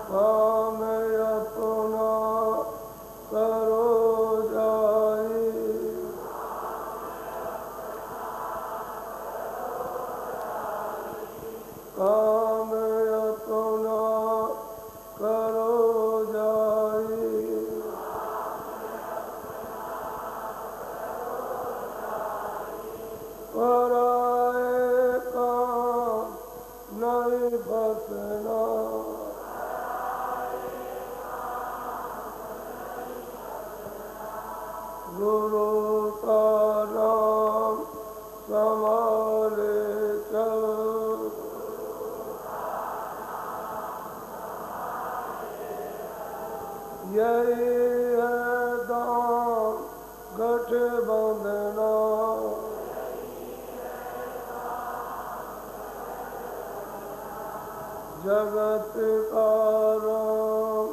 काम अपना करो जाई, काम अपना करो जाई, पराए काम नहीं फसना, गुरु का नाम संभाले चल, यही है दाम गठबंधना, जगत का राम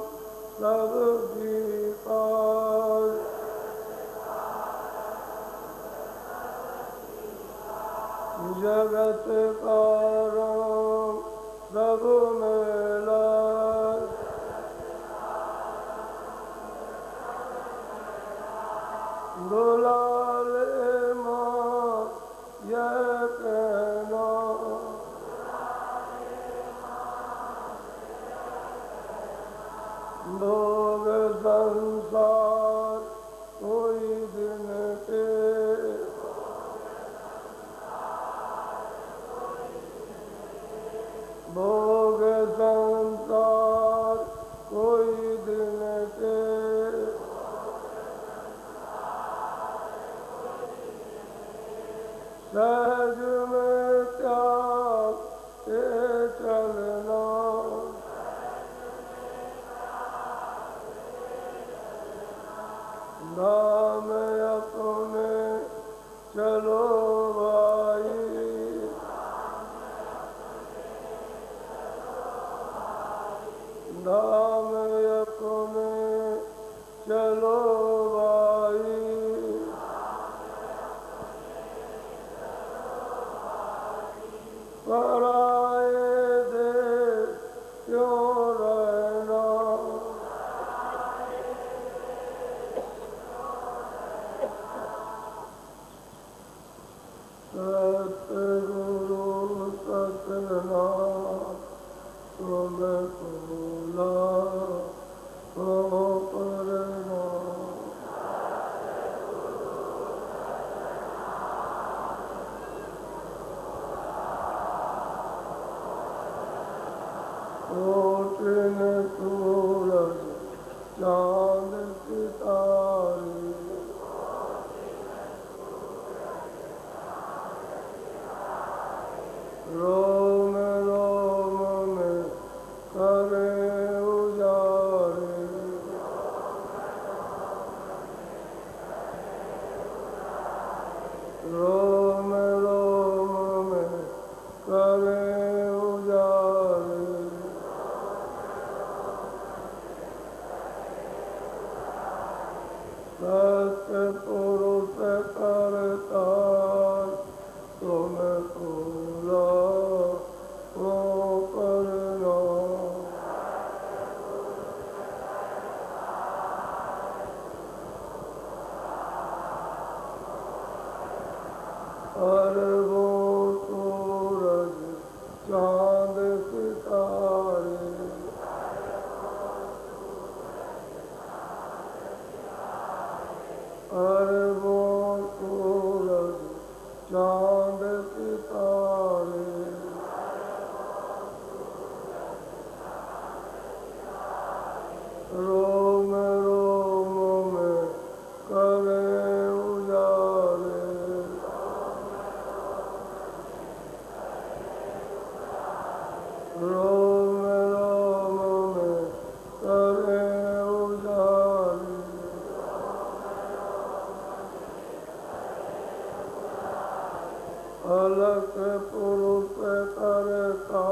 सबकी काज, जगत का राम सब में लाज, दुलारे माँ यह कहना, भोग संसार कोई दिन के, भोग संसार कोई दिन के, सहज में त्याग के चलना, धाम अपने चलो भाई, धाम अपने चलो भाई, पराए देश क्यों रहना, सतगुरु सतनाम तुम भूला हो परना, कोटिन सूरज चांद सितारे, रोम रोम में करे उजारे, रोम रोम में करे उजारे, सत्य पुरुष करता तुम भूला हो करना, अरबों सूरज चांद सितारे, अरबों सूरज चांद सितारे, रोम रोम में करे उजारे, रोम रोम में करे उजारे, अलग पुरुष करता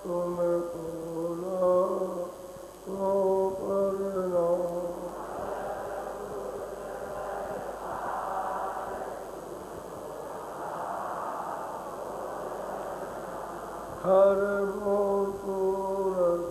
तुम भूला हो परना, हर वो सूरज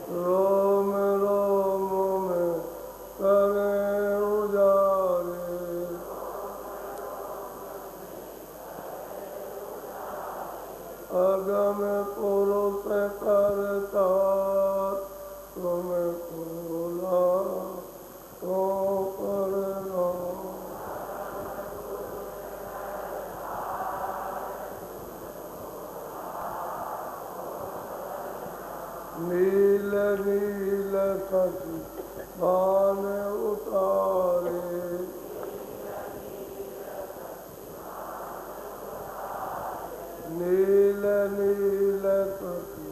रोम रोम में करे उजारे, अगम पुरुष करता तुम भूला तो करना। नील नील सखी बान उतारे, नील नील सखी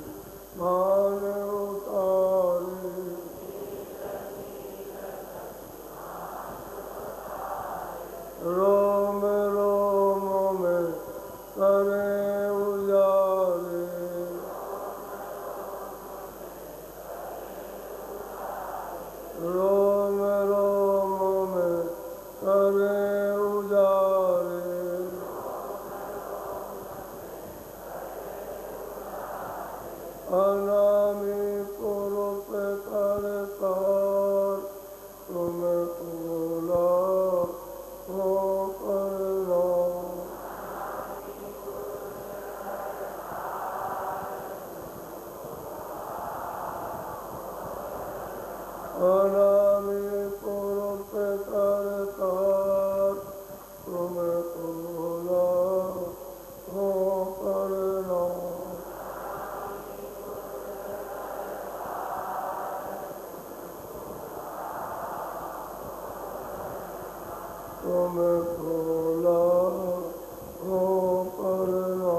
बान उतारे, रोम रोम में करे उजारे, रोम रोम में करे उजारे, अनामी पुरुष करता तुम भूला तो करना। अनामी पुरुष करता तुम भूला तो करना। तुम भूला तो करना।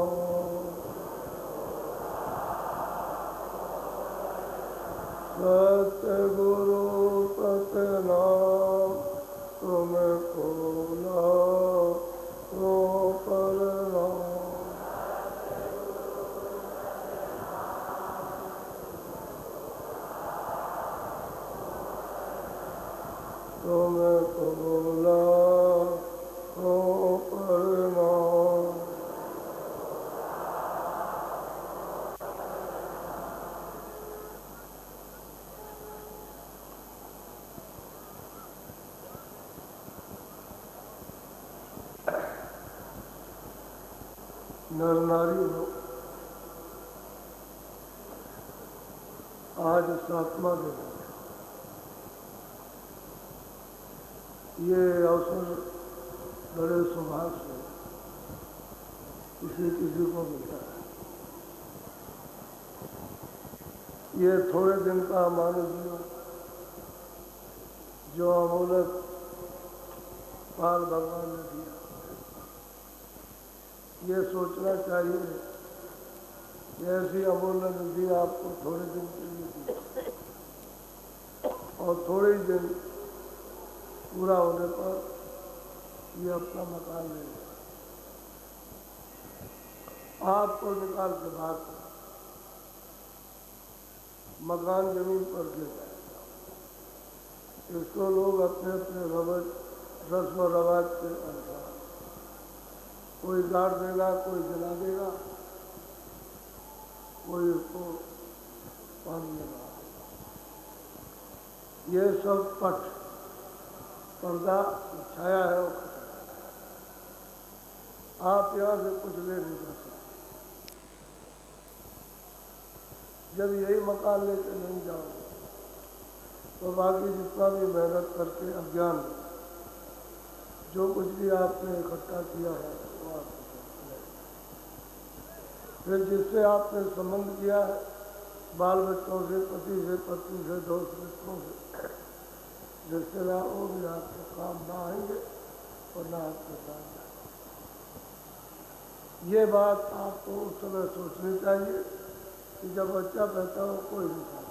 सतगुरु सतनाम तुम भूला तो करना। तुम भूला तो करना। नर नारी हो, आज 7वां दिन है। ये अवसर बड़े सौभाग्य से किसी किसी को मिलता है। ये थोड़े दिन का मानव जीवन जो अमूलक पाल भगवान ने दिया, ये सोचना चाहिए कि ऐसी अमूल्य निधि आपको थोड़े दिन के लिए दी और थोड़े ही दिन पूरा होने पर ये अपना मकान ले लें। आपको निकाल के बाहर कर, मकान जमीन पर गिर जाएगा। इसको लोग अपने अपने रस्म और रवाज के अनुसार कोई गाड़ देगा, कोई जला देगा, कोई उसको पानी लगा। ये सब पट पर्दा छाया है और आप यहाँ से कुछ ले नहीं जा सकते। जब यही मकान लेके नहीं जाओगे तो बाकी जितना भी मेहनत करके अज्ञान जो कुछ भी आपने इकट्ठा किया है वो आपको फिर जिससे आपने संबंध किया है, बाल बच्चों से, पति से, पत्नी से, दोस्त मित्रों से, रिश्तेदार, वो भी आपके काम ना आएंगे और ना आपके साथ जाएंगे। ये बात आपको उस समय सोचनी चाहिए कि जब बच्चा पैदा हो कोई नहीं साथ,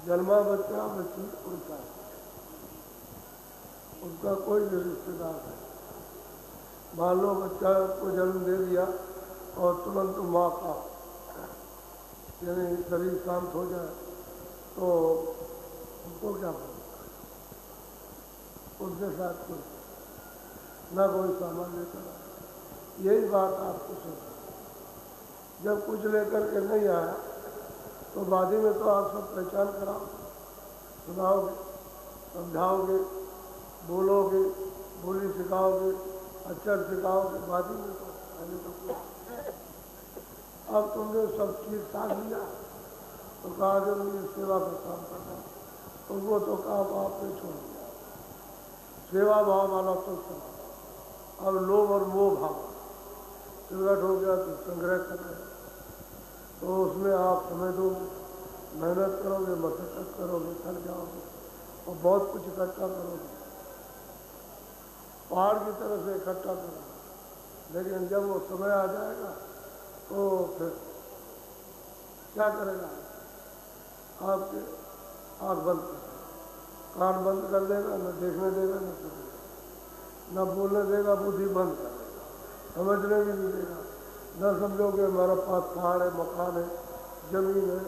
जन्मा बच्चा बच्ची कोई साथ, उसका कोई भी रिश्तेदार है। मान लो बच्चा को जन्म दे दिया और तुरंत माँ का यानी शरीर शांत हो जाए तो उनको क्या करें? उसके साथ कोई ना कोई सामान लेकर। यही बात आपको सोचना। जब कुछ लेकर के नहीं आया तो वादी में तो आप सब पहचान कराओ, सुनाओगे, समझाओगे, बोलोगे, बोली सिखाओगे, अक्षर सिखाओगे, वादी में तो पहले तो कुछ। अब तुमने सब चीज साथ लिया तो कहा कि मुझे सेवा का काम करना, तो वो तो काम आपने छोड़ दिया। सेवा भाव वाला तो सब, अब लोभ और मोह भाव प्रकट हो गया तो संग्रह कर रहे, तो उसमें आप समय दोगे, मेहनत करोगे, मशक्कत करोगे, थक जाओगे और बहुत कुछ इकट्ठा करोगे, पहाड़ की तरह से इकट्ठा करोगे। लेकिन जब वो समय आ जाएगा तो फिर क्या करेगा? आपके आँख बंद कर देगा, कान बंद कर देगा, न देखने देगा, न सुनेगा, न बोलने देगा, बुद्धि बंद कर देगा, समझने भी नहीं देगा। न समझोगे हमारा पास पहाड़ है, मकान है, जमीन है,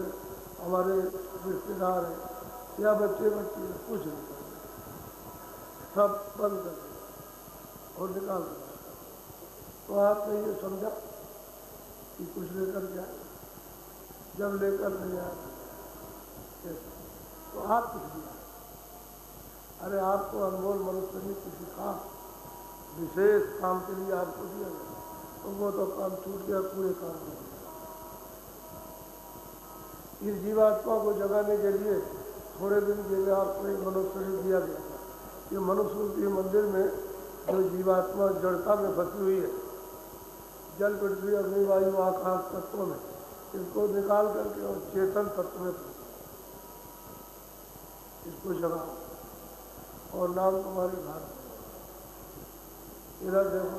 हमारे रिश्तेदार है या बच्चे बच्चे है, कुछ नहीं करेगा, सब बंद कर देगा और निकाल देगा। तो आपने ये समझा कि कुछ लेकर जाए, जब लेकर नहीं आए तो आप कुछ दिया। अरे आपको अनमोल मनुष्य ने किसी काम, विशेष काम के लिए आपको दिया गया, तो वो तो काम छूट गया, पूरे काम कर दिया। इस जीवात्मा को जगाने के लिए थोड़े दिन के लिए आपको एक मनुष्य शरीर दिया गया था। ये मनुष्य रूपी मंदिर में जो जीवात्मा जड़ता में फंसी हुई है, जल, पृथ्वी, अग्नि, वायु, आकाश तत्वों में, इसको निकाल करके और चेतन तत्व में इसको जगाओ और नाम तुम्हारी भारत। इधर देखो,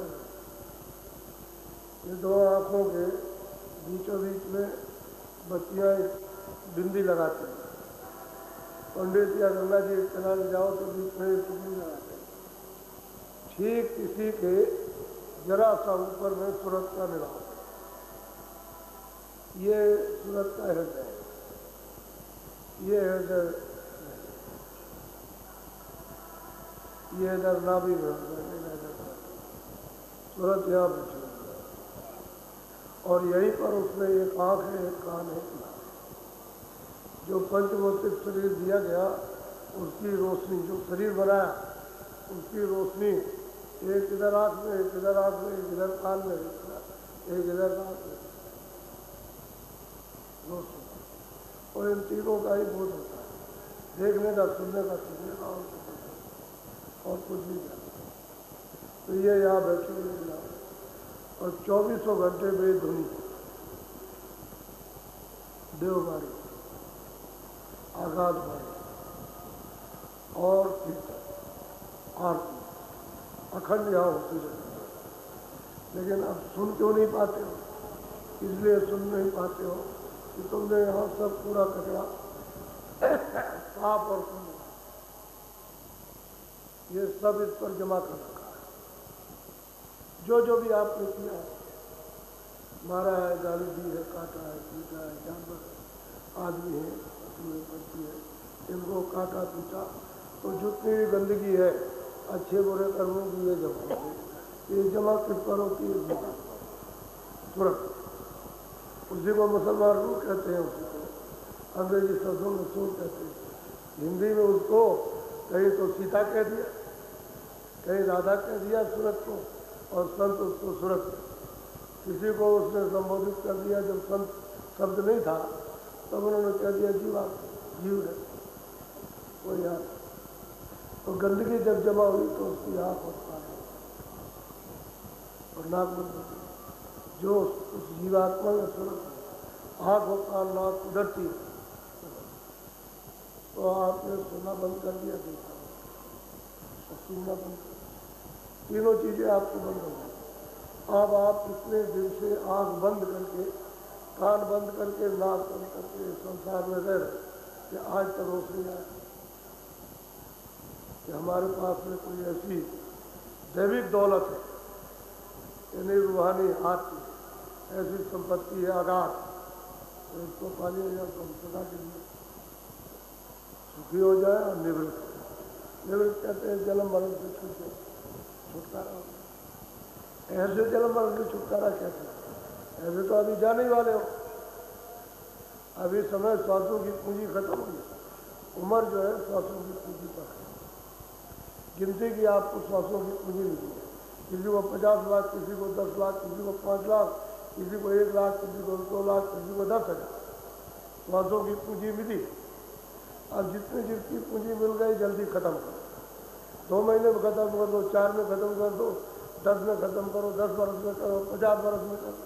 ये दो आंखों के बीचों बीच में बत्तियां बिंदी लगाते हैं। पंडित या गंगा जी के किनारे जाओ तो बीच में एक बिंदी लगाते हैं। ठीक इसी के जरा सा ऊपर में सूरत का निवास है। ये सूरत का हृदय है, ये हृदय, ये इधर नाभि में सूरत यहाँ बैठी है और यहीं पर उसमें एक आँख है, एक कान है, जो पंचभौतिक शरीर दिया गया उसकी रोशनी, जो शरीर बनाया उसकी रोशनी एक इधर आँख में, एक इधर आँख में, एक इधर कान में, एक इधर आँख में रोशनी, और इन तीनों का ही बोध होता है, देखने का, सुनने का, सीखने का और कुछ भी नहीं। तो ये यहाँ बैठे हुए और 2400 घंटे बेधुनी, देवबारी, आगाधबारी और कीर्तन, आरती अखंड यहाँ होती रहती है। लेकिन अब सुन क्यों नहीं पाते हो? इसलिए सुन नहीं पाते हो कि तुमने यहाँ सब पूरा कचरा साफ और सुंदर ये सब इस पर जमा कर रखा है। जो भी आपने किया है, मारा है, गाली दी है, काटा है, पीटा है, जानवर आदमी है, पशु है, पक्षी है, इनको काटा पीटा, तो जितनी भी गंदगी है अच्छे बुरे कर्मों की ये जमा होती है। ये जमा किस पर होती है? तुरंत। उसी को मुसलमान रूह कहते हैं, उसी को अंग्रेजी शब्दों में सूर कहते हैं, हिंदी में उसको कहीं तो सीता कह दिया, कहीं राधा कह दिया सूरत को, और संत उसको सूरत, किसी को उसने संबोधित कर दिया जब संत शब्द नहीं था, तब उन्होंने कह दिया जीवा, जीव है वो यार। तो गंदगी जब जमा हुई तो उसकी आँख और कान और नाक बंद होती, जो उस जीवात्मा में सूरत आँख और कान नाक उधरती है, तो आपने सुनना बंद कर दिया, देखा और सुनना बंद कर, तीनों चीजें आपको बंद हो गई। अब आप इतने दिन से आँख बंद करके, कान बंद करके, नाक बंद करके संसार में रह रहे कि आज तक रोशनी आए कि हमारे पास में कोई ऐसी दैविक दौलत है, यानी रूहानी हाथ की ऐसी संपत्ति है आगाध, तो इसको पालिए या तो सदा के लिए सुखी हो जाए और निवृत्त। निवृत्त कहते हैं जन्म मरण से छुटकारा हो। ऐसे जन्म मरण से छुटकारा कैसे? ऐसे तो अभी जाने वाले हो, अभी समय श्वासों की पूंजी खत्म हो गई, उम्र जो है श्वासों की पूंजी पर है। गिनती की आपको श्वासों की पूंजी मिली है, किसी को 50 लाख, किसी को 10 लाख, किसी को 5 लाख, किसी को 1 लाख, किसी को 2 लाख, किसी को 10,000 श्वासों की पूंजी मिली। अब जितनी पूंजी मिल गई जल्दी खत्म करो, 2 महीने में खत्म कर दो, 4 में खत्म कर दो, 10 में खत्म करो, 10 वर्ष में करो, 50 वर्ष में करो।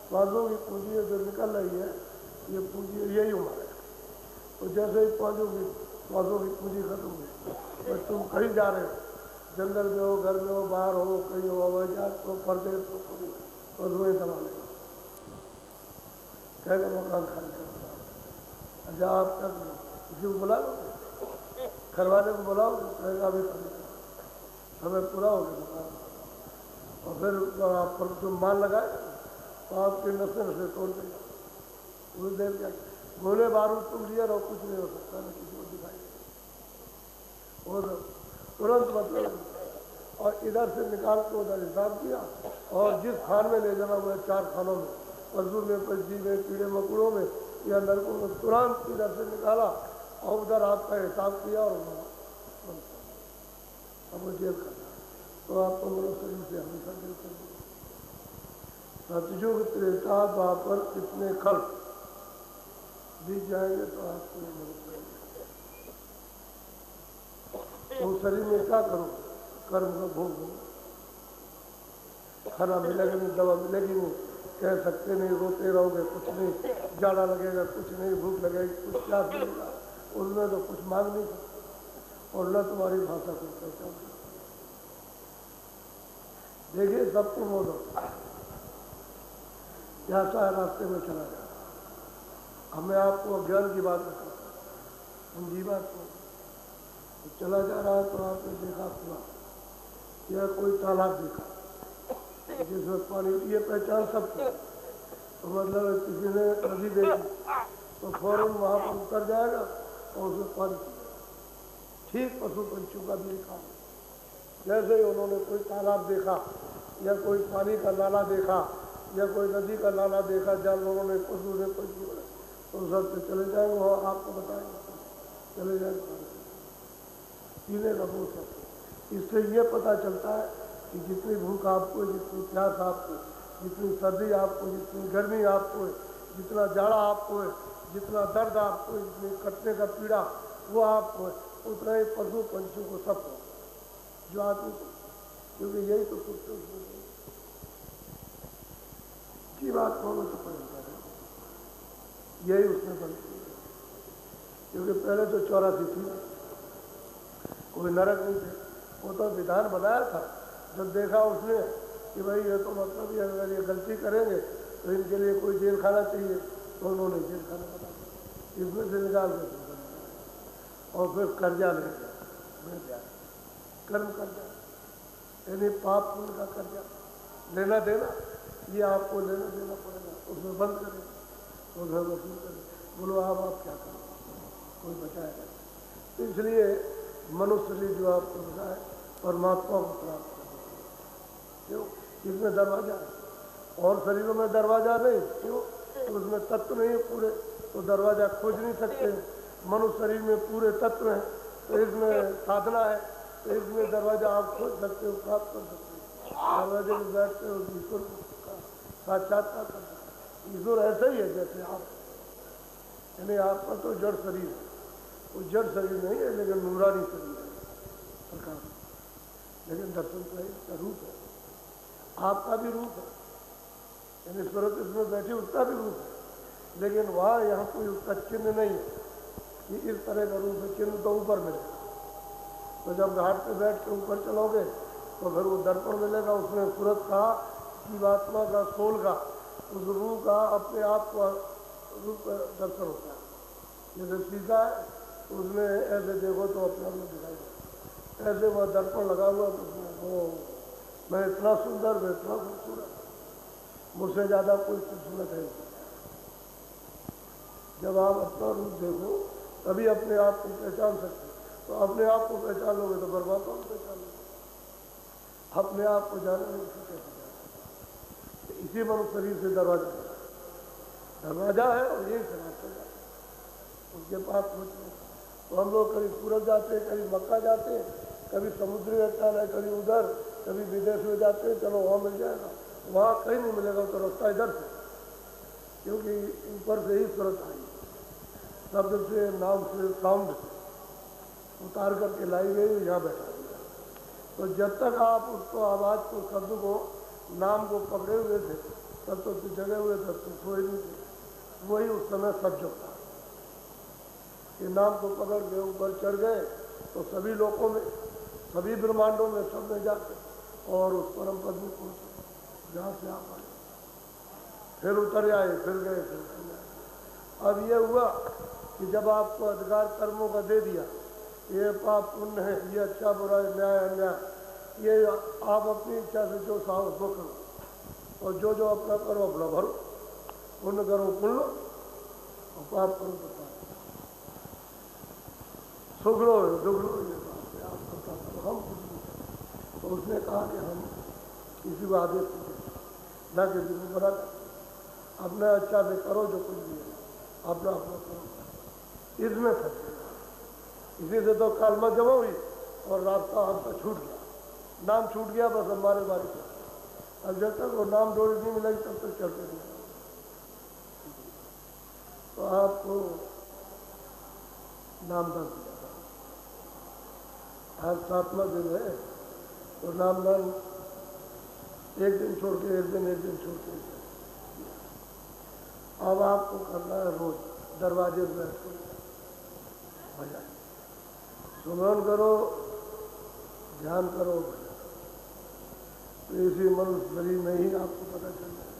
श्वासों की पूंजी जो निकल रही है ये पूंजी यही उम्र है। तो जैसे ही पहुँचोगी श्वासों की पूंजी खत्म हुई, बस तुम कहीं जा रहे हो, जंगल में हो, घर में हो, बाहर हो, कहीं हो, हवाई जहाज हो, परदेश हो, और वही दबा लेगा, कहेगा मकान खाली कर। अच्छा आप क्या करो, किसी को बुला लो, घरवाले को बुलाओ, कहेगा अभी खाली कर, समय पूरा हो गया मकान। और फिर आप पर जो माल लगाए तो आपके नशे तोड़ देगा। कुछ देर क्या गोले बारूद तुम लिया रहो, कुछ नहीं हो सकता, ना किसी को दिखाई और तुरंत मतलब। और इधर से निकाल के उधर हिसाब किया, और जिस खान में ले जाना हुआ 4 खानों में, पशु में, पक्षी में, कीड़े मकोड़ों में या नरकों में, तुरंत इधर से निकाला और उधर आपका हिसाब किया और अब वो जेल करना। तो आपको मेरे शरीर से हमेशा जेल कर दिया। सतयुग त्रेता द्वापर कितने कल्प बीत जाएंगे तो आपको तो शरीर में क्या करो, कर्म का भोग हो। खाना मिलेगा नहीं, दवा मिलेगी नहीं, कह सकते नहीं, रोते रहोगे कुछ नहीं, जाड़ा लगेगा कुछ नहीं, भूख लगेगी कुछ, प्यास लगेगा उसमें तो कुछ मांग नहीं सकते, और न तुम्हारी भाषा को पहचान सकते। देखिए सबको मोड़ होता है, ऐसा है रास्ते में चला जाए। हमें आपको अज्ञान की बात बताता हूँ, हम जी बात को तो चला जा रहा है तो आपने देखा पूरा यह कोई तालाब देखा जिसमें पानी, ये पहचान सबको। तो मतलब किसी ने नदी देखी तो फौरन वहाँ पर उतर जाएगा और उसमें पानी ठीक पशु पंछियों का भी देखा। जैसे ही उन्होंने कोई तालाब देखा या कोई पानी का नाला देखा या कोई नदी का नाला देखा, जानवरों ने, पशु ने, पंछियों ने, तो सब पे चले जाएंगे, वहाँ आपको बताएंगे, चले जाएंगे पीने का वो सब। इससे ये पता चलता है कि जितनी भूख आपको, जितनी प्यास आपको, जितनी सर्दी आपको, जितनी गर्मी आपको है, जितना जाड़ा आपको है, जितना दर्द आपको है, जितनी कटने का पीड़ा वो आपको है, उतना ही पशु पंछियों को सबको जो आदमी को, क्योंकि यही तो कुछ की बात होने तो पड़ेगा, यही उसमें बनती है। क्योंकि पहले तो 84 थी, कोई नरक नहीं थे, वो तो विधान बनाया था। जब देखा उसने कि भाई ये तो मतलब ये अगर ये गलती करेंगे तो इनके लिए कोई जेल खाना चाहिए, तो उन्होंने जेल खाना बना दिया, इसमें से निकाल दिया और फिर कर्जा ले गया, कर्म कर्जा, यानी पाप पुण्य का कर्जा, लेना देना ये आपको लेना देना पड़ेगा, उसमें बंद करें तो घर वसूल करें। बोलो आप क्या करें, कोई बचाएगा। तो इसलिए मनुष्य लिए जो आपको बताए परमात्मा को प्राप्त करना, क्यों, इसमें दरवाजा है और शरीरों में दरवाजा नहीं, क्यों, तो उसमें तत्व नहीं है पूरे, तो दरवाजा खोज नहीं सकते। मनुष्य शरीर में पूरे तत्व हैं, तो इसमें साधना है, तो इसमें दरवाजा आप खोज सकते हो, प्राप्त कर सकते हो, दरवाजे में बैठते हो, ईश्वर का साक्षात्कार कर सकते। ईश्वर ऐसा ही है जैसे आप, यानी आपका तो जड़ शरीर है, वो जड़ शरीर नहीं है लेकिन नूरानी शरीर है प्रकाश, लेकिन दर्शन का इसका रूप है, आपका भी रूप है, यानी स्वरूप इसमें बैठे उसका भी रूप है, लेकिन वहाँ यहाँ कोई उसका चिन्ह नहीं है कि इस तरह का रूप है, चिन्ह तो ऊपर मिलेगा। तो जब घाट पे बैठ के ऊपर चलोगे तो फिर वो दर्पण मिलेगा, उसमें सूरत का, जीवात्मा का, सोल का, उस रूप का अपने आप का रूप दर्शन होता है। जैसे शीशा है तो उसमें ऐसे देखो तो अपने आप में दिखाई देता, ऐसे वह दर्पण लगा हुआ तो उसमें वो मैं इतना सुंदर, मैं इतना खूबसूरत, मुझसे ज़्यादा कोई खूबसूरत है। जब आप अपना रूप देखो तभी अपने आप को पहचान सकते, तो अपने आप को पहचान लोगे तो परमात्मा को पहचान लोगे। अपने आप को जाना नहीं कैसे जाना, इसी मनुष्य शरीर से दरवाजा दरवाजा है और यही से रास्ता जाता है उसके पास पहुँचने। तो हम लोग कभी सूरत जाते, कभी मक्का जाते, कभी समुद्री स्थान है, कभी उधर, कभी विदेश में जाते, चलो वहाँ मिल जाएगा, वहाँ कहीं नहीं मिलेगा, तो रास्ता इधर से, क्योंकि ऊपर से ही सूरत आई, शब्द से, नाम से, साउंड से उतार करके लाई गई, यहाँ बैठा दिया। तो जब तक आप उसको आवाज़ को, शब्द को, नाम को पकड़े हुए थे, तब तो जगे हुए थे, तो सोए नहीं थे। वही उस समय सच होता कि नाम को पकड़ के ऊपर चढ़ गए तो सभी लोगों में, सभी ब्रह्मांडों में, सब में जाते और उस परम पद में पहुँचे जहाँ से आप आए, फिर उतर आए, फिर गए, फिर चले आए। अब ये हुआ कि जब आपको अधिकार कर्मों का दे दिया, ये पाप पुण्य है, ये अच्छा बुरा है, न्याय अन्याय, ये आप अपनी इच्छा से जो साहस वो करो, और जो जो अपना करो अपना भरो, पुण्य करो पुण्य और पाप करो तो पाप, सुख लो दुख लो, ये बात है, आप पता करो, हम कुछ नहीं। तो उसने कहा कि हम किसी को आदेश नहीं देते, न किसी को बना, अपना अच्छा से करो, जो कुछ भी है अपना अपना करो, इसमें फंस गया। इसी से तो कालमा जमा हुई और रास्ता आपका छूट गया, नाम छूट गया, बस हमारे बारे में। अब जब तक वो नाम डोरी नहीं मिलेगी तब तक चलते नहीं। तो आपको नामदान दिया था, आज 7वां दिन है, तो नामदान एक दिन छोड़ के एक दिन छोड़ के। अब आपको करना है रोज दरवाजे में बैठ कर भजन सुमरन करो, ध्यान करो, भजन। तो इसी मनुष्य शरीर में ही आपको पता चल जाए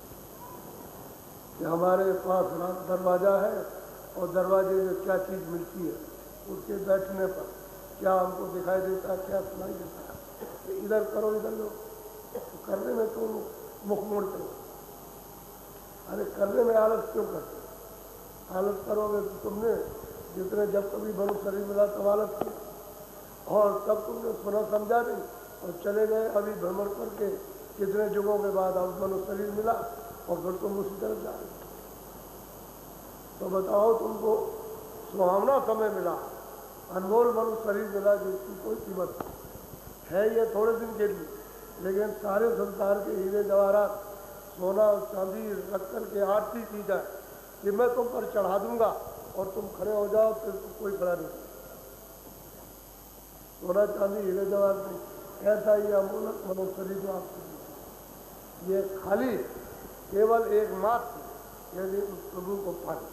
कि हमारे पास दरवाजा है और दरवाजे में क्या चीज़ मिलती है, उसके बैठने पर क्या हमको दिखाई देता है, क्या सुनाई देता है। तो इधर करो, इधर लो, तो करने में तो मुख मोड़ते हो, अरे करने में आलस क्यों करते? आलस करोगे तो तुमने जितने जब कभी मनुष्य शरीर मिला तब आलस किया, और तब तुमने सुना समझा नहीं और चले गए अभी भ्रमण करके, कितने युगों के बाद अब मनुष्य शरीर मिला और फिर तुम उसी तरफ जा रहे। तो बताओ, तुमको सुहावना समय मिला, अनमोल मनुष्य शरीर मिला जिसकी कोई कीमत है, ये थोड़े दिन के लिए, लेकिन सारे संसार के हीरे जवाहरात, सोना और चांदी रख कर के आरती की जाए कि मैं तुम पर चढ़ा दूंगा और तुम खड़े हो जाओ, फिर कोई खड़ा नहीं। सोना चांदी हीरे जवाहर नहीं, ऐसा ही अमूलक मनुष्य शरीर जो आपको ये खाली केवल एक मात्र यदि उस प्रभु को पाए,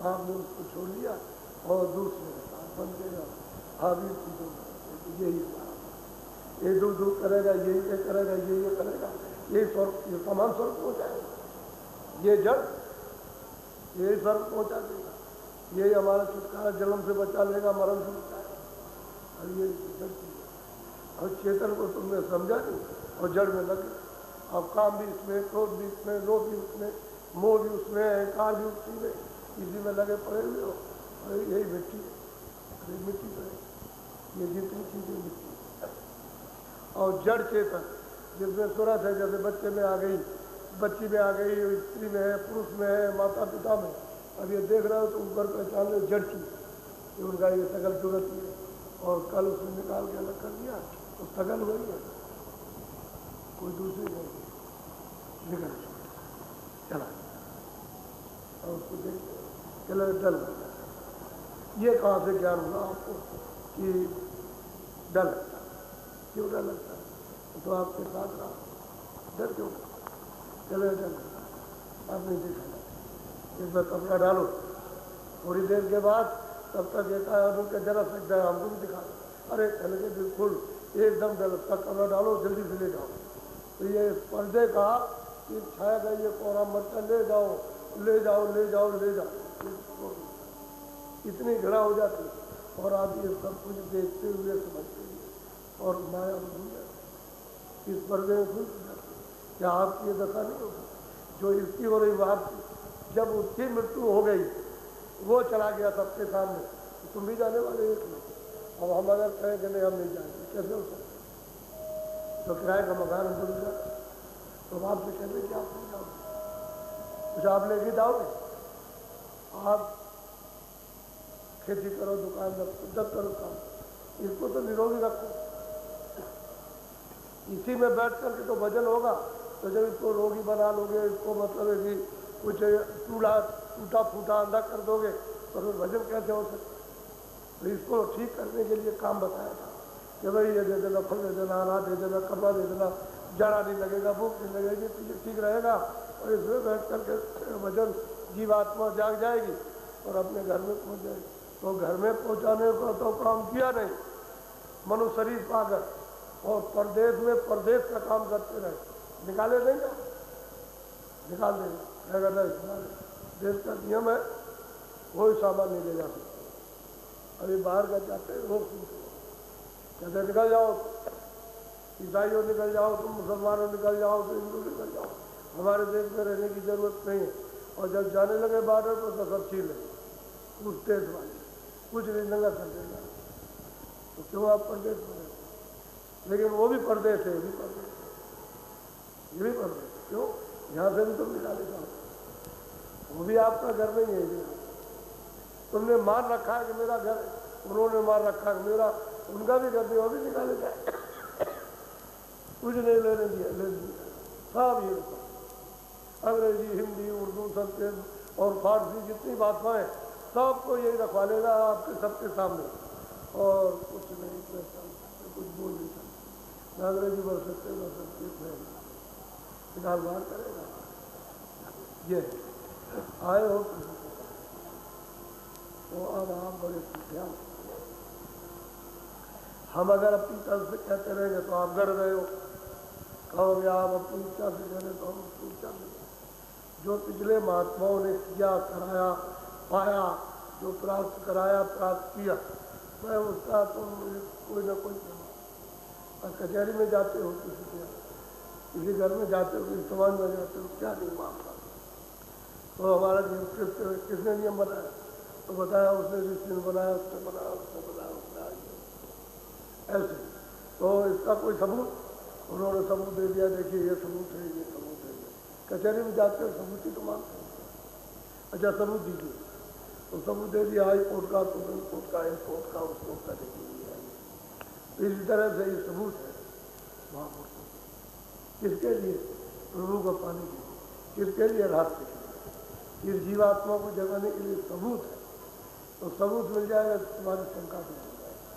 आपने उसको छोड़ लिया और दूसरे के साथ बन गया, हावी चीजों में यही ये दूर दूर करेगा, यही ये करेगा, ये करेगा, यही स्वर्ग, ये समान स्वर्ग पहुँचाएगा, ये जड़ यही स्वर्ग पहुँचा देगा, यही हमारा छुटकारा जन्म से बचा लेगा, मरण से बचाएगा। और ये जड़ चीज और चेतन को तुमने समझा नहीं और जड़ में लगे, अब काम भी इसमें, क्रोध भी इसमें, लोभ भी उसमें, मोह भी उसमें, अहंकार भी उसी में, इसी में लगे पड़े हुए हो। अरे यही मिट्टी है, अरे मिट्टी तो है, ये जितनी चीजें मिट्टी और जड़ चेतन जिसमें सूरत है, जैसे बच्चे में आ गई, बच्ची में आ गई, स्त्री में है, पुरुष में है, माता पिता में। अब ये देख रहे हो तो ऊपर पहचान लो जड़ की, ये उनका ये सकल सूरत है, और कल उसने निकाल के अलग कर दिया तो सकल वही है, कोई दूसरी नहीं, निकल चला और उसको देख चलो डर लगता। ये कहाँ से ज्ञान हुआ आपको कि डर लगता? क्यों डर लगता है? तो आपके साथ रहा, डर क्यों? चलो डर लगता, आप नहीं देखा, इसमें कपड़ा डालो, थोड़ी देर के बाद तब तक एक उनका जरा सकता है, हमको भी दिखा, अरे चले बिल्कुल एकदम डर लगता, कपड़ा डालो जल्दी से ले जाओ। तो ये पर्दे का ये छाया गई, ये कोहरा मरता, ले जाओ ले जाओ ले जाओ ले जाओ, इतनी घड़ा हो जाती है। और आप ये सब कुछ देखते हुए समझते हुए और माया में भूल जाते, इस पर्दे में भूल जाते। क्या आपकी ये दशा नहीं होगी? जो इसकी हो रही बात, जब उसकी मृत्यु हो गई, वो चला गया सबके सामने, तो तुम भी जाने वाले एक नहीं। अब हम अगर कहें कि नहीं हम नहीं जाएंगे, कैसे हो सकते? तो किराए का मकान हम तो नहीं जाते, तो आपसे कहते कि आप नहीं जाओगे, कुछ आप लेके जाओगे? आप खेती करो, दुकान रखो, जब करो काम, इसको तो निरोगी रखो। इसी में बैठ करके तो वजन होगा। तो जब इसको रोगी बना लोगे, इसको मतलब है कि कुछ टूटा फूटा अंधा कर दोगे तो फिर वजन कैसे हो सकता? तो इसको ठीक करने के लिए काम बताया था कि भाई ये दे देना, फल दे देना, अनाज दे देना, कपड़ा दे देना, जाड़ा नहीं लगेगा, भूख नहीं लगेगी, तो ये ठीक रहेगा। और इसमें बैठ करके वजन जीवात्मा जाग जाएगी और अपने घर में पहुंच जाएगी। तो घर में पहुंचाने का तो काम किया नहीं, मनुष्य शरीर पाकर और परदेश में परदेश का काम करते रहे, निकाले देंगे, निकाल देंगे। अगर नहीं देश का नियम है, कोई सामान नहीं ले जा सकते। अभी बाहर का जाते हैं लोग कहते निकल जाओ, ईसाइयों निकल जाओ, तुम मुसलमानों निकल जाओ, तो हिंदू निकल जाओ, हमारे देश में रहने की जरूरत नहीं है। और जब जाने लगे बाहर तो सब छीन लेंगे, उस देश वाले कुछ नहीं नंगा कर देगा। तो क्यों आप परदेश में रहते? लेकिन वो भी परदेश है, ये भी परदेश है, ये भी परदेश है। क्यों? यहाँ से भी तुम निकाले जाओ, वो भी आपका घर नहीं है। ये तुमने मान रखा है कि मेरा घर, उन्होंने मान रखा है मेरा, उनका भी घर नहीं, वो भी निकाले जाए, कुछ नहीं लेने दिया, ले दिया सब। ये अंग्रेजी, हिंदी, उर्दू, संस्कृत और फारसी जितनी भाषाएं सबको यही रखवा लेगा आपके सबके सामने, और कुछ नहीं कर सकते, कुछ बोल नहीं सकते, न अंग्रेजी बोल सकते, न संस्कृत में निकाल बाहर करेगा। ये आए हो तो अब आप बड़े ध्यान, हम अगर अपनी तरफ से कहते रहेंगे तो आप गड़ गए हो, कहोगे आप अपनी इच्छा से करें तो हम अपनी इच्छा से। जो पिछले महात्माओं ने किया, कराया, पाया, जो प्राप्त कराया, प्राप्त किया, मैं उसका तो कोई ना कोई और कचहरी में जाते हो, किसी घर में जाते हो, किसी समाज में जाते हो, क्या नहीं मामला? तो हमारा किसने नियम बनाया? तो बताया उसने, ऋषि ने बनाया, उसने बनाया, उसने बनाया, उसने आया ऐसे। तो इसका कोई सबूत? उन्होंने सबूत दे दिया, देखिए ये सबूत है, ये सबूत है। कचहरी में जाते हो, सबूत ही तो मांगते हैं। अच्छा सबूत दीजिए, तो सबूत दे दिया, हाई कोर्ट का, सुप्रीम कोर्ट का, एयर कोर्ट का, उस कोर्ट का देखिए। इसी तरह से ये सबूत है महापुरुष। किसके लिए? प्रभु को पाने के लिए। किसके लिए? रास्ते के लिए। इस जीवात्मा को जगाने के लिए सबूत है। तो सबूत मिल जाएगा तो तुम्हारी शंका भी मिल जाएगी,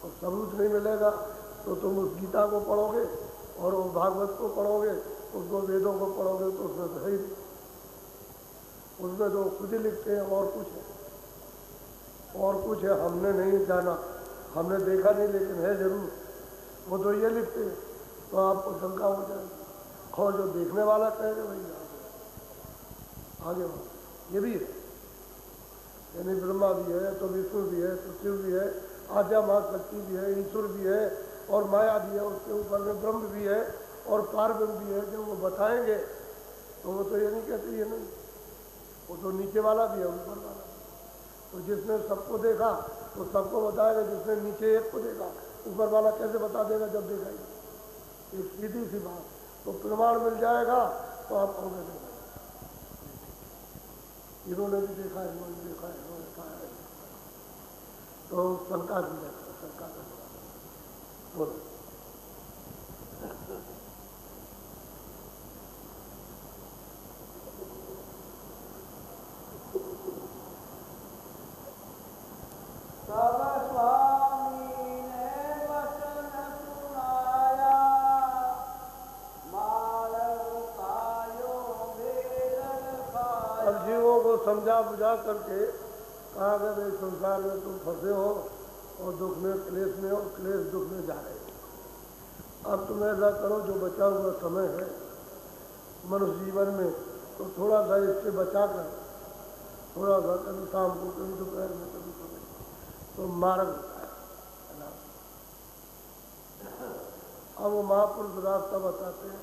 और सबूत नहीं मिलेगा तो तुम उस गीता को पढ़ोगे और वो भागवत को पढ़ोगे, उसको वेदों को पढ़ोगे, तो उसमें तो है ही नहीं। उसमें तो खुद ही लिखते हैं और कुछ है, और कुछ है, हमने नहीं जाना, हमने देखा नहीं, लेकिन है जरूर। वो तो ये लिखते हैं, तो आपको शंका हो जाएगी। और जो देखने वाला कहेगा वही आगे बढ़ो। ये भी है, यानी ब्रह्मा भी है, तो विष्णु भी है, तो शिव भी है, आद्या माँ शक्ति भी है, ईश्वर भी है, और माया भी है, उसके ऊपर में ब्रह्म भी है, और पार्वती भी है। जो वो बताएंगे तो वो तो ये नहीं कहते ये नहीं, वो तो नीचे वाला भी है, ऊपर वाला भी। तो जिसने सबको देखा तो सबको बताएगा, जिसने नीचे एक को देखा ऊपर वाला कैसे बता देगा जब देखा ही? एक सीधी सी बात। तो प्रमाण मिल जाएगा तो आप कहोगे नहीं, इन्होंने भी देखा है, इन्होंने देखा है, इन्होंने कहा है, तो शंका की जाती है, शंका करना। बोलो समझा बुझा करके कहा कि भाई संसार में तुम फंसे हो और दुख में, क्लेश में, और क्लेश दुख में जा रहे हो। अब तुम ऐसा करो, जो बचा हुआ समय है मनुष्य जीवन में, तो थोड़ा सा इससे बचा कर, थोड़ा सा कभी शाम को, कभी दोपहर में, कभी सुबह, तो मार्ग बताया। अब वो महापुरुष रास्ता बताते हैं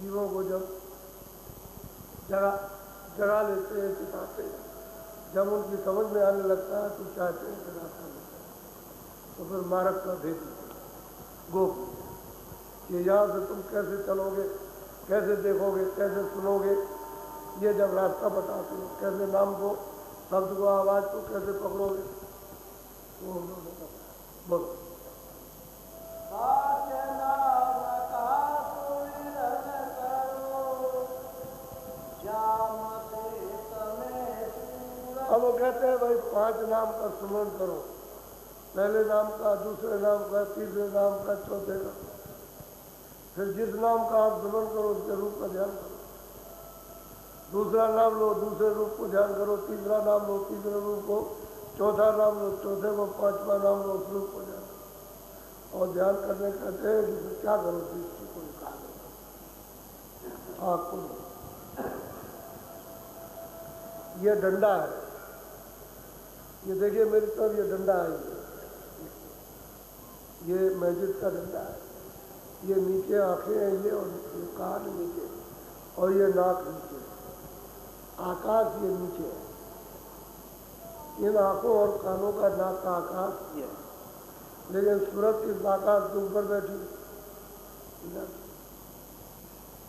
जीवों को। जब जगा लेते हैं, सिखाते हैं, जब उनकी समझ में आने लगता है तो चाहते हैं कि रास्ता मिलता है, तो फिर मार्ग का भेद गोप कि यहाँ से तुम कैसे चलोगे, कैसे देखोगे, कैसे सुनोगे, ये जब रास्ता बताते हो, कैसे नाम को, शब्द को, आवाज़ को कैसे पकड़ोगे, वो हम लोगों ने बताया। बोलो। अब वो कहते हैं भाई 5 नाम का स्मरण करो, पहले नाम का, दूसरे नाम का, तीसरे नाम का, चौथे का। फिर जिस नाम का आप स्मरण करो उसके रूप का ध्यान करो, दूसरा नाम लो, दूसरे रूप को ध्यान करो, तीसरा नाम लो, तीसरे रूप को, चौथा नाम लो, चौथे को, 5वां नाम लो, उस रूप को ध्यान करो। और ध्यान करने कहते हैं कि क्या करो, दृष्टि को निकाल दो, आँख को। ये डंडा है, ये देखिए मेरी तरफ, ये डंडा है, ये मस्जिद का डंडा है, ये नीचे आंखें हैं, ये और ये कान नीचे, और ये नाक नीचे, आकाश ये नीचे है। इन आंखों और कानों का, नाक का आकाश ये है, लेकिन सूरत इस आकाश के ऊपर बैठी,